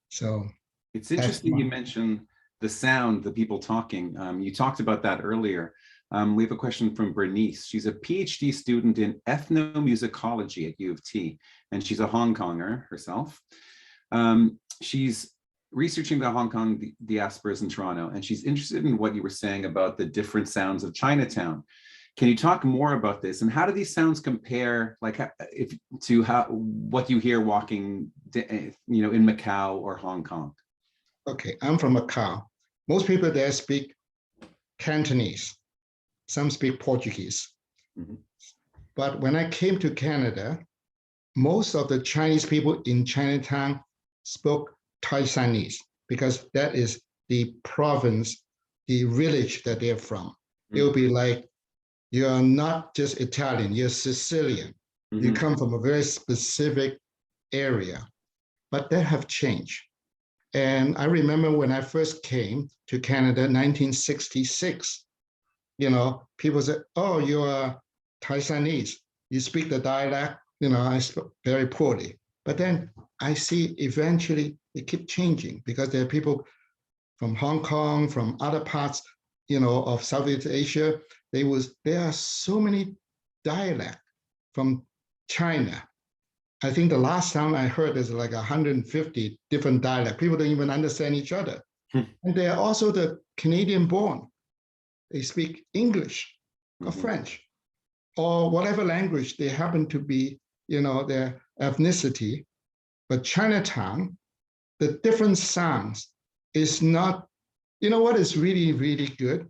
so it's interesting you mentioned the sound, the people talking. You talked about that earlier. We have a question from Bernice. She's a PhD student in ethnomusicology at U of T, and she's a Hong Konger herself. She's researching the Hong Kong diasporas in Toronto, and she's interested in what you were saying about the different sounds of Chinatown. Can you talk more about this, and how do these sounds compare, like, to what you hear walking, in Macau or Hong Kong? Okay, I'm from Macau. Most people there speak Cantonese. Some speak Portuguese. But when I came to Canada, most of the Chinese people in Chinatown spoke Taiwanese because that is the province, the village that they're from. It'll be like, you're not just Italian, you're Sicilian. You come from a very specific area, but that have changed. And I remember when I first came to Canada in 1966, people said, oh, you're Taiwanese, you speak the dialect, I speak very poorly. But then I see eventually it keep changing because there are people from Hong Kong, from other parts, of Southeast Asia. There are so many dialects from China. I think the last time I heard there's like 150 different dialects. People don't even understand each other. And they are also the Canadian born. They speak English or French or whatever language they happen to be, their ethnicity. But Chinatown, the different sounds is not, what is really, really good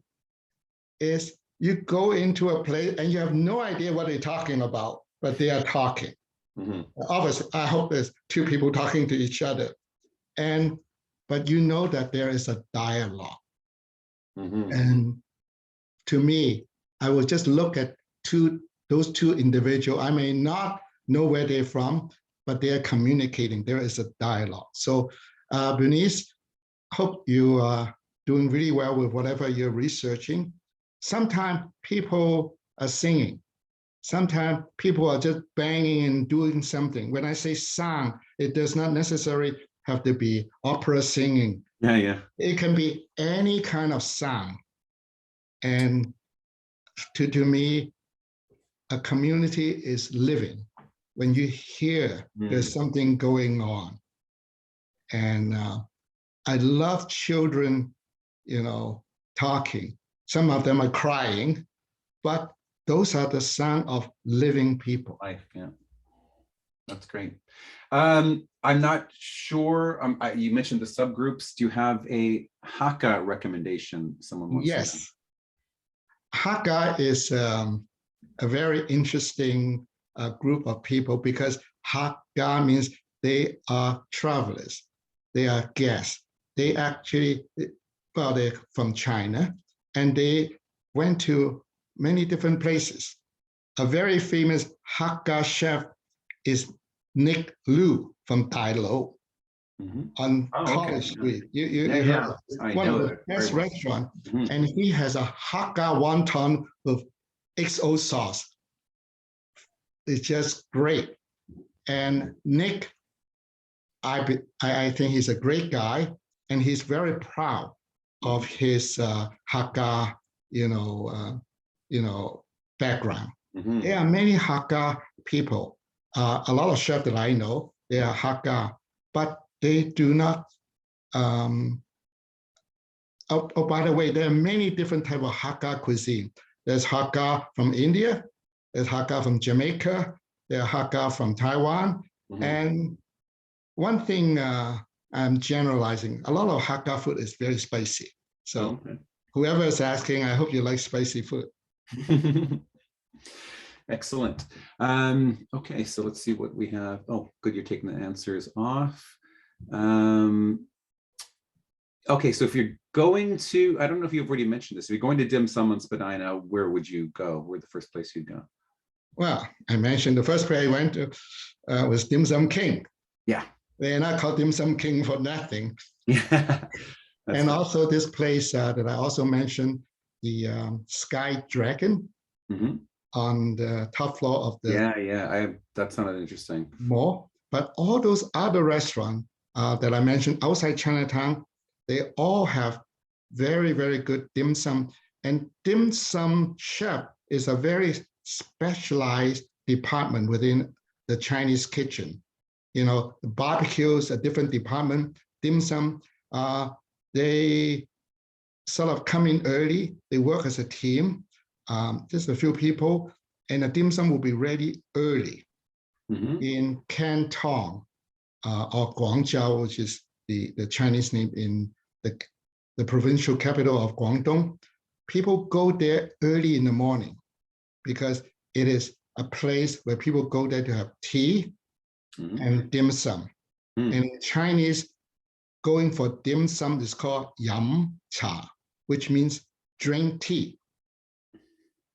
is you go into a place and you have no idea what they're talking about, but they are talking. Obviously, I hope there's two people talking to each other. But that there is a dialogue. And to me, I will just look at those two individuals. I may not know where they're from, but they are communicating. There is a dialogue. So, Bernice, hope you are doing really well with whatever you're researching. Sometimes people are singing. Sometimes people are just banging and doing something. When I say song, it does not necessarily have to be opera singing. Yeah. It can be any kind of song. And to me, a community is living when you hear there's something going on. And I love children, talking. Some of them are crying, but those are the sound of living people. Life, yeah. That's great. I'm not sure. You mentioned the subgroups. Do you have a Hakka recommendation? Someone wants to know? Yes. Hakka is a very interesting group of people because Hakka means they are travelers. They are guests. They actually, they're from China and they went to many different places. A very famous Hakka chef is Nick Liu from Tai Lo on College Street. You heard one of the best restaurants, and he has a Hakka wonton with XO sauce. It's just great. And Nick, I think he's a great guy, and he's very proud of his Hakka, background. There are many Hakka people. A lot of chefs that I know, they are Hakka, but they do not. By the way, there are many different types of Hakka cuisine. There's Hakka from India, there's Hakka from Jamaica, there's Hakka from Taiwan. And one thing I'm generalizing, a lot of Hakka food is very spicy. So whoever is asking, I hope you like spicy food. Excellent. Okay, so let's see what we have. Oh, good, you're taking the answers off. Okay, so if you're going to, I don't know if you've already mentioned this, if you're going to dim sum on Spadina, where would you go? Where's the first place you'd go? Well, I mentioned the first place I went to was Dim Sum King. Yeah. They're not called Dim Sum King for nothing. Yeah. And also this place that I also mentioned, the Sky Dragon on the top floor of the that sounded interesting. Mall. But all those other restaurants that I mentioned outside Chinatown, they all have very, very good dim sum. And dim sum chef is a very specialized department within the Chinese kitchen. The barbecue is a different department. Dim sum, they sort of come in early. They work as a team, just a few people, and the dim sum will be ready early. In Canton or Guangzhou, which is the Chinese name in the provincial capital of Guangdong. People go there early in the morning because it is a place where people go there to have tea and dim sum. And in Chinese, going for dim sum is called yam cha, which means drink tea.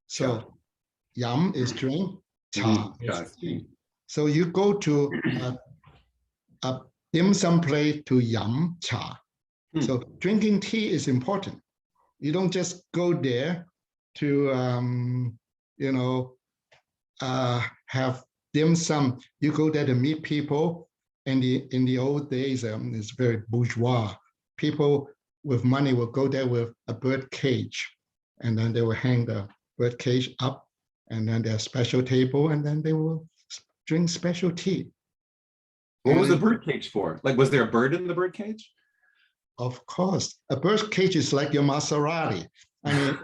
So yam is drink, cha is tea. So you go to a dim sum place to yam cha. So drinking tea is important. You don't just go there to, have dim sum. You go there to meet people. And in the old days, it's very bourgeois. People with money will go there with a bird cage, and then they will hang the bird cage up, and then there's special table, and then they will drink special tea. What was the bird cage for? Like, was there a bird in the bird cage? Of course, a bird cage is like your Maserati. I mean,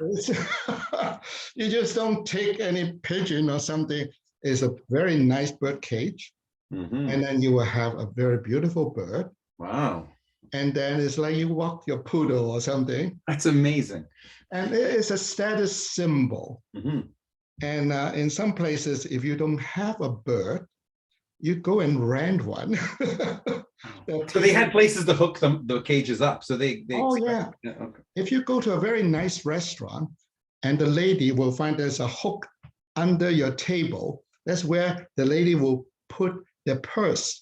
you just don't take any pigeon or something. It's a very nice bird cage. And then you will have a very beautiful bird. Wow. And then it's like you walk your poodle or something. That's amazing. And it's a status symbol. And in some places, if you don't have a bird, you go and rent one. So they had places to hook the cages up. So they oh, yeah. Okay. If you go to a very nice restaurant and the lady will find there's a hook under your table, that's where the lady will put their purse.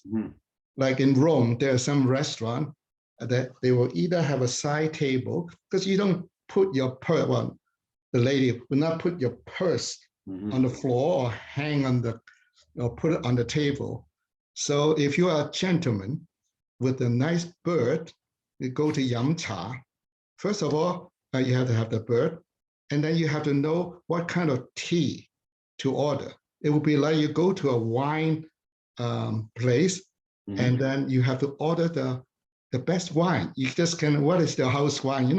Like in Rome, there are some restaurant that they will either have a side table, because you don't put your purse, well, the lady will not put your purse on the floor or hang on or put it on the table. So if you are a gentleman with a nice bird, you go to Yam Cha. First of all, you have to have the bird, and then you have to know what kind of tea to order. It would be like you go to a wine place, and then you have to order the best wine. You just can, what is the house wine? You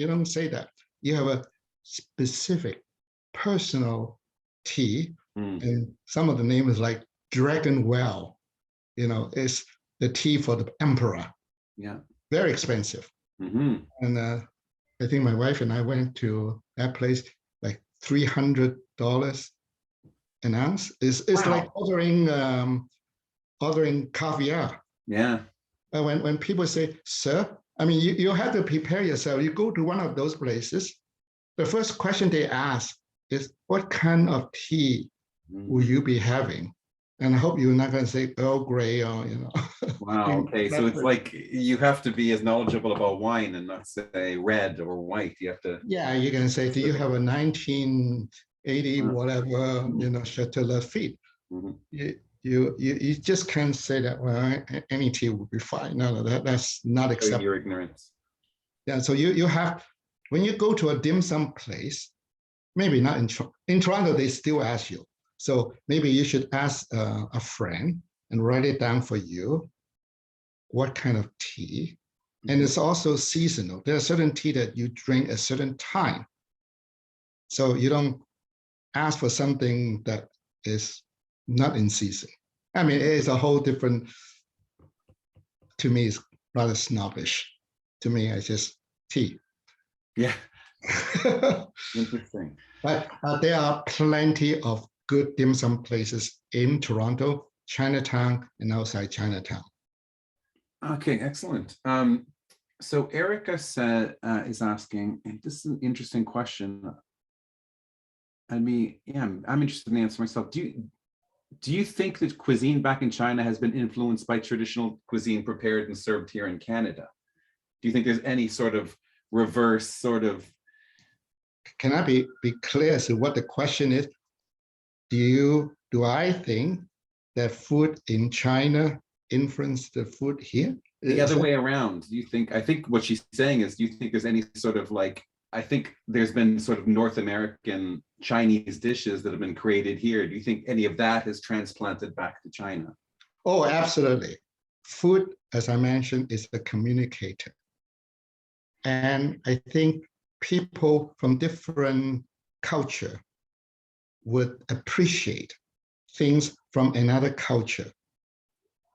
don't say that. You have a specific personal tea, and some of the name is like Dragon Well. It's the tea for the emperor. Yeah, very expensive. And I think my wife and I went to that place, like $300 an ounce. It's like ordering caviar. Yeah. When people say, sir, I mean, you have to prepare yourself. You go to one of those places, the first question they ask is, what kind of tea will you be having? And I hope you're not going to say Earl Grey or, Wow. Okay. So it's like you have to be as knowledgeable about wine and not say red or white. You have to. Yeah, you're going to say, do you have a 1980 whatever, Chateau Lafite? You just can't say that, well, any tea would be fine. No, that's not acceptable. Your ignorance. Yeah. So you have, when you go to a dim sum place, maybe not in Toronto, they still ask you. So maybe you should ask a friend and write it down for you, what kind of tea. And it's also seasonal. There are certain tea that you drink at a certain time. So you don't ask for something that is not in season. I mean, it's a whole different, to me, it's rather snobbish. To me, it's just tea. Yeah. Interesting. But there are plenty of good dim sum places in Toronto, Chinatown, and outside Chinatown. Okay, excellent. So Erica is asking, and this is an interesting question. I'm interested in the answer myself. Do you think that cuisine back in China has been influenced by traditional cuisine prepared and served here in Canada? Do you think there's any sort of reverse sort of? Can I be clear as to what the question is? Do I think that food in China influenced the food here? The other way around. Do you think, I think what she's saying is, do you think there's any sort of like, I think there's been sort of North American Chinese dishes that have been created here. Do you think any of that has transplanted back to China? Oh, absolutely. Food, as I mentioned, is a communicator. And I think people from different culture would appreciate things from another culture.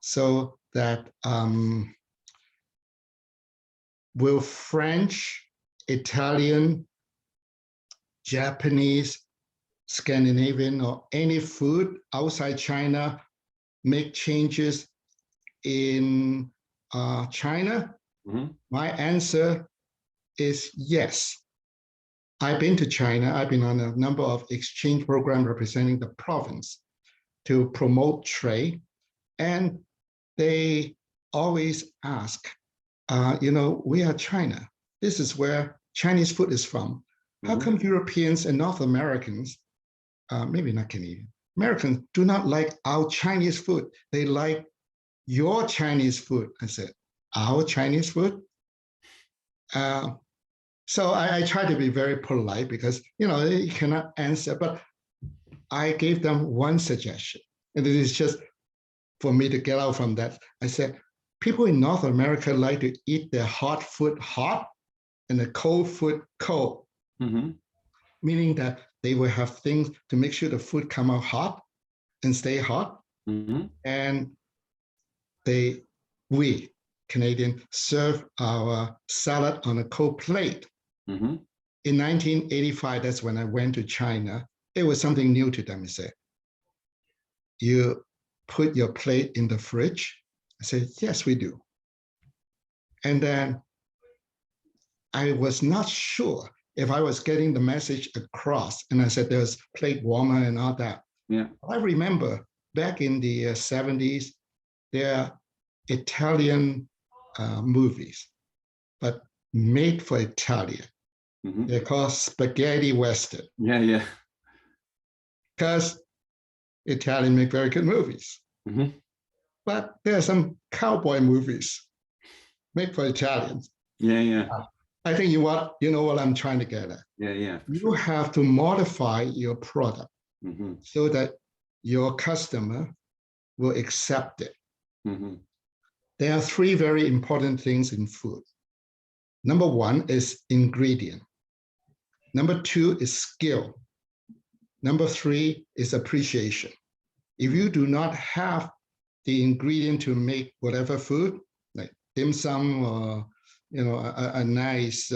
So that will French, Italian, Japanese, Scandinavian, or any food outside China make changes in China? Mm-hmm. My answer is yes. I've been to China. I've been on a number of exchange programs representing the province to promote trade. And they always ask, we are China. This is where Chinese food is from. How come Europeans and North Americans, maybe not Canadian, Americans do not like our Chinese food? They like your Chinese food. I said, our Chinese food? So I try to be very polite because, you cannot answer, but I gave them one suggestion. And it is just for me to get out from that. I said, people in North America like to eat their hot food hot and the cold food cold, meaning that they will have things to make sure the food come out hot and stay hot. And we, Canadian, serve our salad on a cold plate. In 1985, that's when I went to China. It was something new to them. I said, you put your plate in the fridge? I said, yes, we do. And then I was not sure if I was getting the message across. And I said, there's plate warmer and all that. Yeah. I remember back in the 70s, there are Italian movies, but made for Italian. They're called spaghetti western. Yeah. Because Italian make very good movies. But there are some cowboy movies made for Italians. Yeah. I think you know what I'm trying to get at. Yeah. You have to modify your product so that your customer will accept it. There are three very important things in food. Number one is ingredient. Number two is skill. Number three is appreciation. If you do not have the ingredient to make whatever food, like dim sum or a nice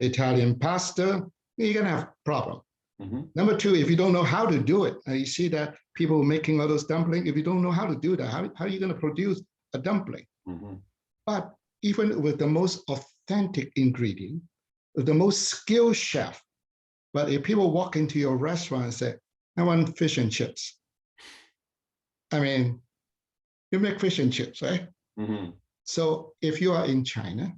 Italian pasta, you're gonna have a problem. Number two, if you don't know how to do it, you see that people making all those dumplings, if you don't know how to do that, how are you gonna produce a dumpling? But even with the most authentic ingredient, with the most skilled chef, but if people walk into your restaurant and say, I want fish and chips. I mean, you make fish and chips, right? So if you are in China,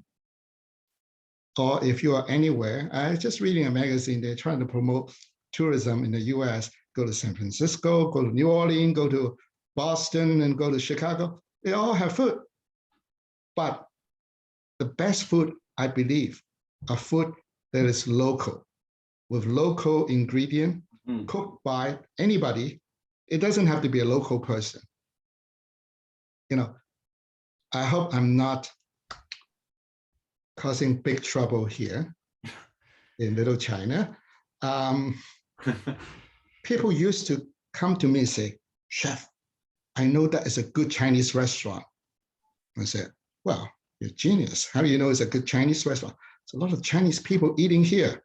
or if you are anywhere, I was just reading a magazine, they're trying to promote tourism in the US, go to San Francisco, go to New Orleans, go to Boston, and go to Chicago. They all have food. But the best food, I believe, are food that is local, with local ingredient, cooked by anybody. It doesn't have to be a local person. I hope I'm not causing big trouble here in Little China. People used to come to me and say, Chef, I know that is a good Chinese restaurant. I said, well, you're a genius. How do you know it's a good Chinese restaurant? There's a lot of Chinese people eating here.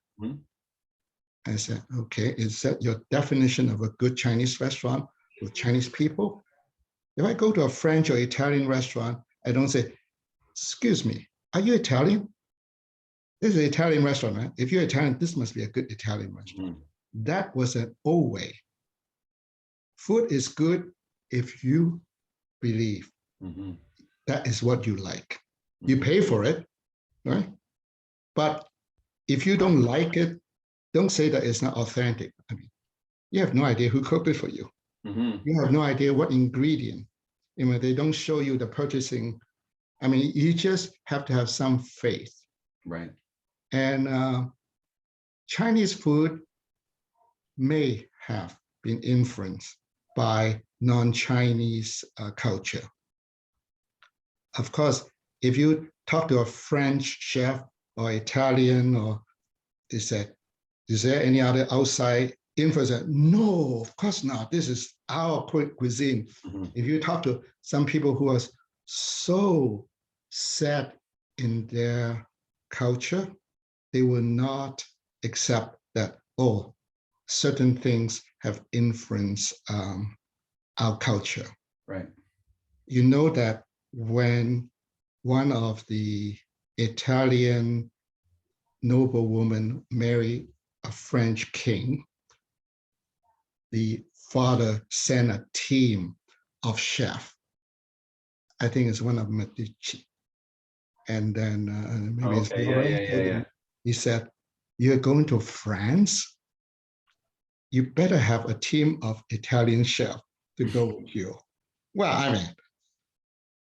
I said, okay, is that your definition of a good Chinese restaurant with Chinese people? If I go to a French or Italian restaurant, I don't say, excuse me, are you Italian? This is an Italian restaurant, right? If you're Italian, this must be a good Italian restaurant. That was an old way. Food is good if you believe that is what you like. You pay for it, right? But if you don't like it, don't say that it's not authentic. I mean, you have no idea who cooked it for you. You have no idea what ingredient. They don't show you the purchasing. I mean, you just have to have some faith. Right. And Chinese food may have been influenced by non-Chinese culture. Of course, if you talk to a French chef or Italian, or they said, is there any other outside influence? No, of course not. This is our cuisine. If you talk to some people who are so set in their culture, they will not accept that, oh, certain things have influenced our culture. Right. You know that when one of the Italian noblewomen married a French king, the father sent a team of chefs. I think it's one of Medici. And then maybe it's Yeah. he said, "You're going to France? You better have a team of Italian chefs to go with you." Well, I mean,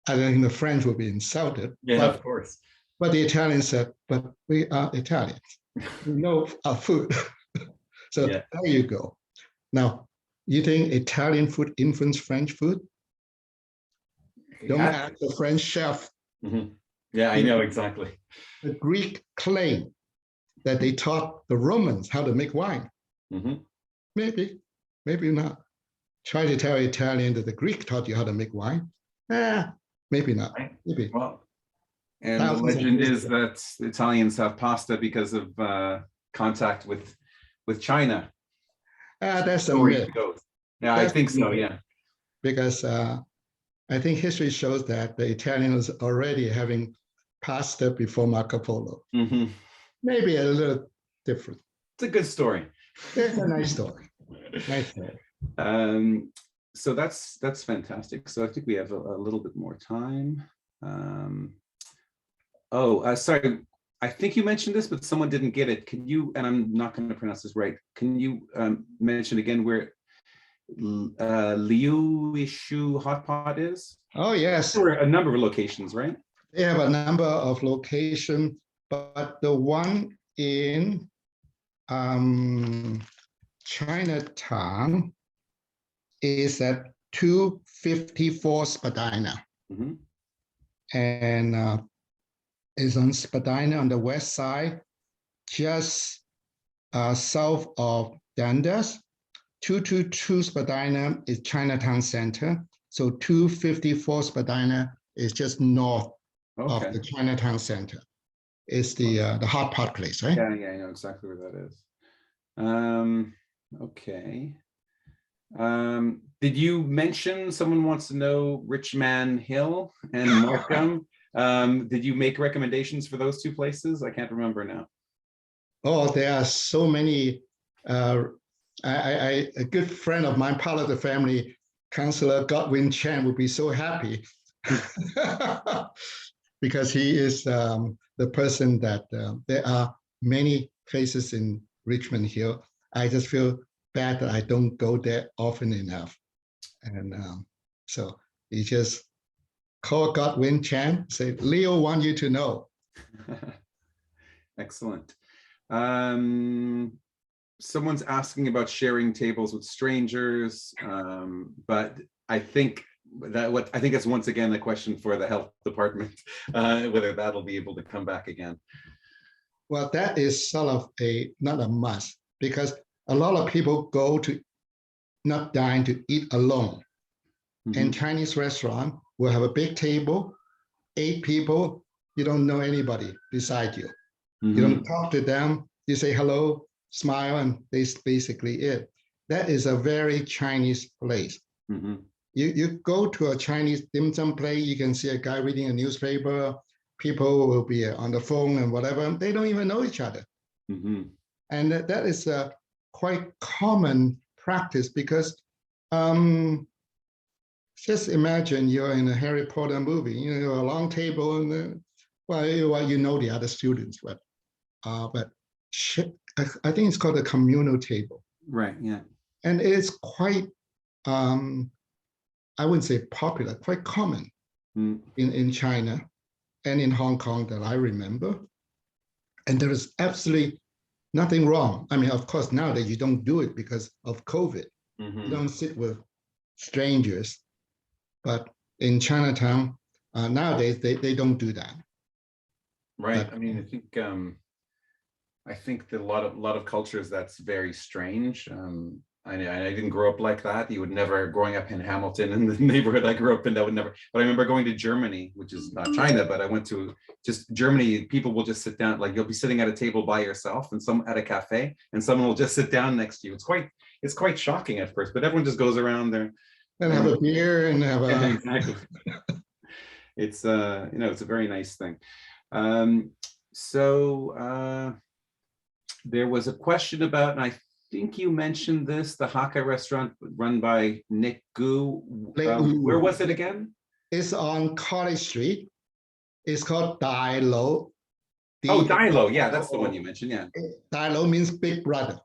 I don't think the French would be insulted. Yeah, of course. But the Italians said, "But we are Italians. We know our food." So Yeah. there you go. Now, you think Italian food influenced French food? Don't ask the French chef. Mm-hmm. Yeah, I know exactly. The Greek claim that they taught the Romans how to make wine. Mm-hmm. Maybe, maybe not. Try to tell Italian that the Greek taught you how to make wine. Maybe not. Maybe. Well, and the legend is that the Italians have pasta because of contact with China. That's a myth. Yeah, I think so. Yeah, because I think history shows that the Italians already having pasta before Marco Polo. Mm-hmm. Maybe a little different. It's a good story. It's a nice story. Nice story. So that's fantastic. So I think we have a little bit more time. Sorry. I think you mentioned this, but someone didn't get it. Can you, and I'm not going to pronounce this right, can you mention again where Liu Ishu Hot Pot is? Oh, yes. There were a number of locations, right? They have a number of locations, but the one in Chinatown is at 254 Spadina. Mm-hmm. And is on Spadina on the west side, just south of Dundas. 222 Spadina is Chinatown Center. So 254 Spadina is just north of the Chinatown Center. It's the hot pot place, right? Yeah, I know exactly where that is. Okay. Did you mention someone wants to know Richman Hill and Markham? Did you make recommendations for those two places? I can't remember now. Oh, there are so many. A good friend of mine, part of the family, Councillor Godwin Chan, would be so happy because he is the person that there are many places in Richmond Hill. I just feel bad that I don't go there often enough. And so he just call Godwin Chan, say, Leo want you to know. Excellent. Someone's asking about sharing tables with strangers, but I think that's once again a question for the health department, whether that'll be able to come back again. Well, that is sort of not a must, because a lot of people go to not dine to eat alone. Mm-hmm. And Chinese restaurant will have a big table, 8 people, you don't know anybody beside you. Mm-hmm. You don't talk to them, you say hello, smile, and that's basically it. That is a very Chinese place. Mm-hmm. You go to a Chinese dim sum place, you can see a guy reading a newspaper, people will be on the phone and whatever, they don't even know each other. Mm-hmm. And that is a quite common practice, because just imagine you're in a Harry Potter movie, you know, a long table, and you know the other students, but I think it's called a communal table. Right, yeah. And it's quite, I wouldn't say popular, quite common in China and in Hong Kong that I remember. And there is absolutely nothing wrong. I mean, of course, nowadays you don't do it because of COVID. Mm-hmm. You don't sit with strangers. But in Chinatown, nowadays, they don't do that. Right. But, I mean, I think that a lot of cultures, that's very strange. I didn't grow up like that. You would never, growing up in Hamilton, in the neighborhood I grew up in, that would never, but I remember going to Germany, which is not China, but I went to just Germany. People will just sit down, like you'll be sitting at a table by yourself and some at a cafe, and someone will just sit down next to you. It's quite shocking at first, but everyone just goes around there. And have a beer and have a... Exactly. It's it's a very nice thing. Um, there was a question about, and I think you mentioned this, the Hakka restaurant run by Nick Gu. Where was it again? It's on College Street. It's called Dai Lo. Oh, Dilo. Yeah, that's the one you mentioned. Yeah. Dai Lo means big brother.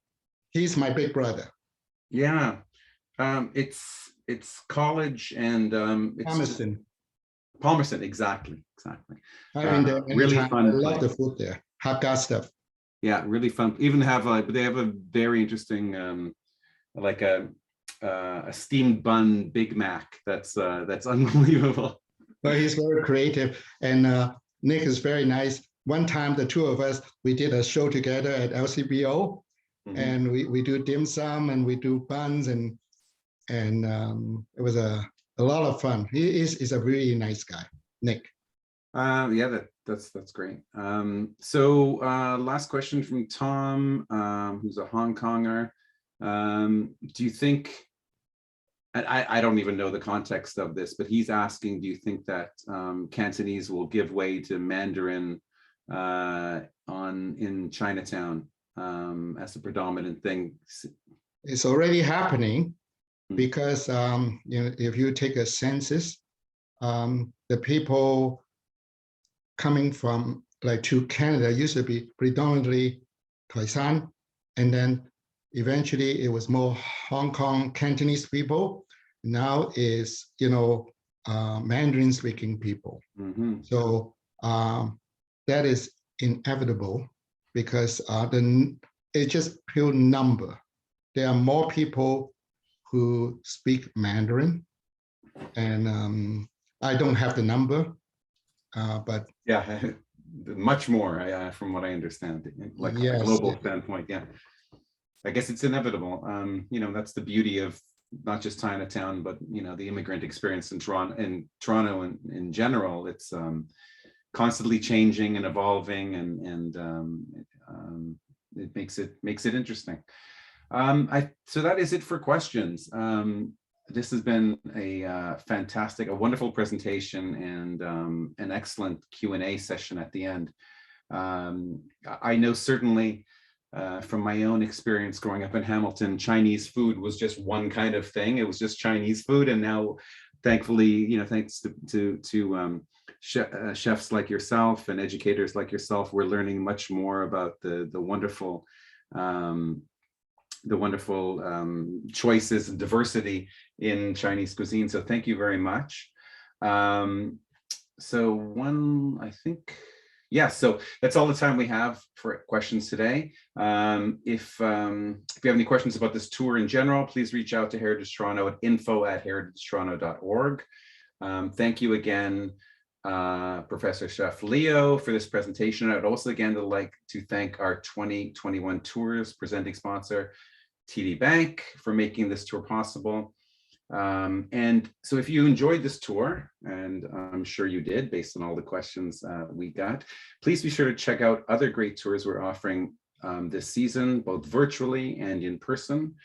He's my big brother. Yeah. It's college and it's Palmerston. Palmerston, exactly. I've been there Really anytime. fun I love place. the food there. Hakka stuff. Yeah, really fun. Even have they have a very interesting like a steamed bun Big Mac that's unbelievable. But he's very creative, and Nick is very nice. One time, the two of us, we did a show together at LCBO, and we do dim sum and we do buns, and it was a lot of fun. He is a really nice guy, Nick. Yeah, that's great. Last question from Tom, who's a Hong Konger. Do you think, I don't even know the context of this, but he's asking, do you think that Cantonese will give way to Mandarin in Chinatown as a predominant thing? It's already happening because if you take a census, the people coming from to Canada used to be predominantly Taiwan, and then eventually it was more Hong Kong Cantonese people. Now is Mandarin speaking people. So that is inevitable because it's just pure number. There are more people who speak Mandarin, and I don't have the number. But yeah, much more from what I understand, like on a global standpoint. Yeah, I guess it's inevitable. That's the beauty of not just Chinatown, but the immigrant experience in Toronto in general. It's constantly changing and evolving, and it makes it interesting. So that is it for questions. This has been a wonderful presentation and an excellent Q&A session at the end. I know certainly from my own experience growing up in Hamilton, Chinese food was just one kind of thing. It was just Chinese food, and now, thankfully, thanks to chefs like yourself and educators like yourself, we're learning much more about the wonderful choices and diversity in Chinese cuisine. So thank you very much. So that's all the time we have for questions today. If you have any questions about this tour in general, please reach out to Heritage Toronto at info@heritagetoronto.org. Thank you again, Professor Chef Leo, for this presentation. I'd also again like to thank our 2021 tours presenting sponsor, TD Bank, for making this tour possible. And so if you enjoyed this tour, and I'm sure you did based on all the questions we got, please be sure to check out other great tours we're offering this season, both virtually and in person.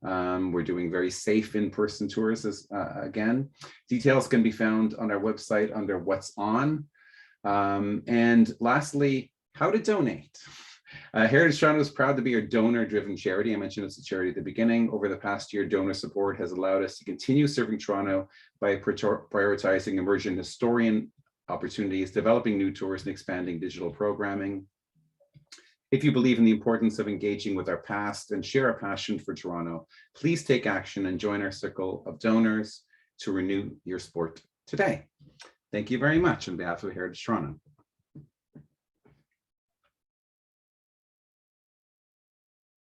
We're doing very safe in-person tours again. Details can be found on our website under What's On. And lastly, how to donate. Heritage Toronto is proud to be a donor-driven charity. I mentioned it's a charity at the beginning. Over the past year, donor support has allowed us to continue serving Toronto by prioritizing emerging historian opportunities, developing new tours, and expanding digital programming. If you believe in the importance of engaging with our past and share a passion for Toronto, please take action and join our circle of donors to renew your support today. Thank you very much on behalf of Heritage Toronto.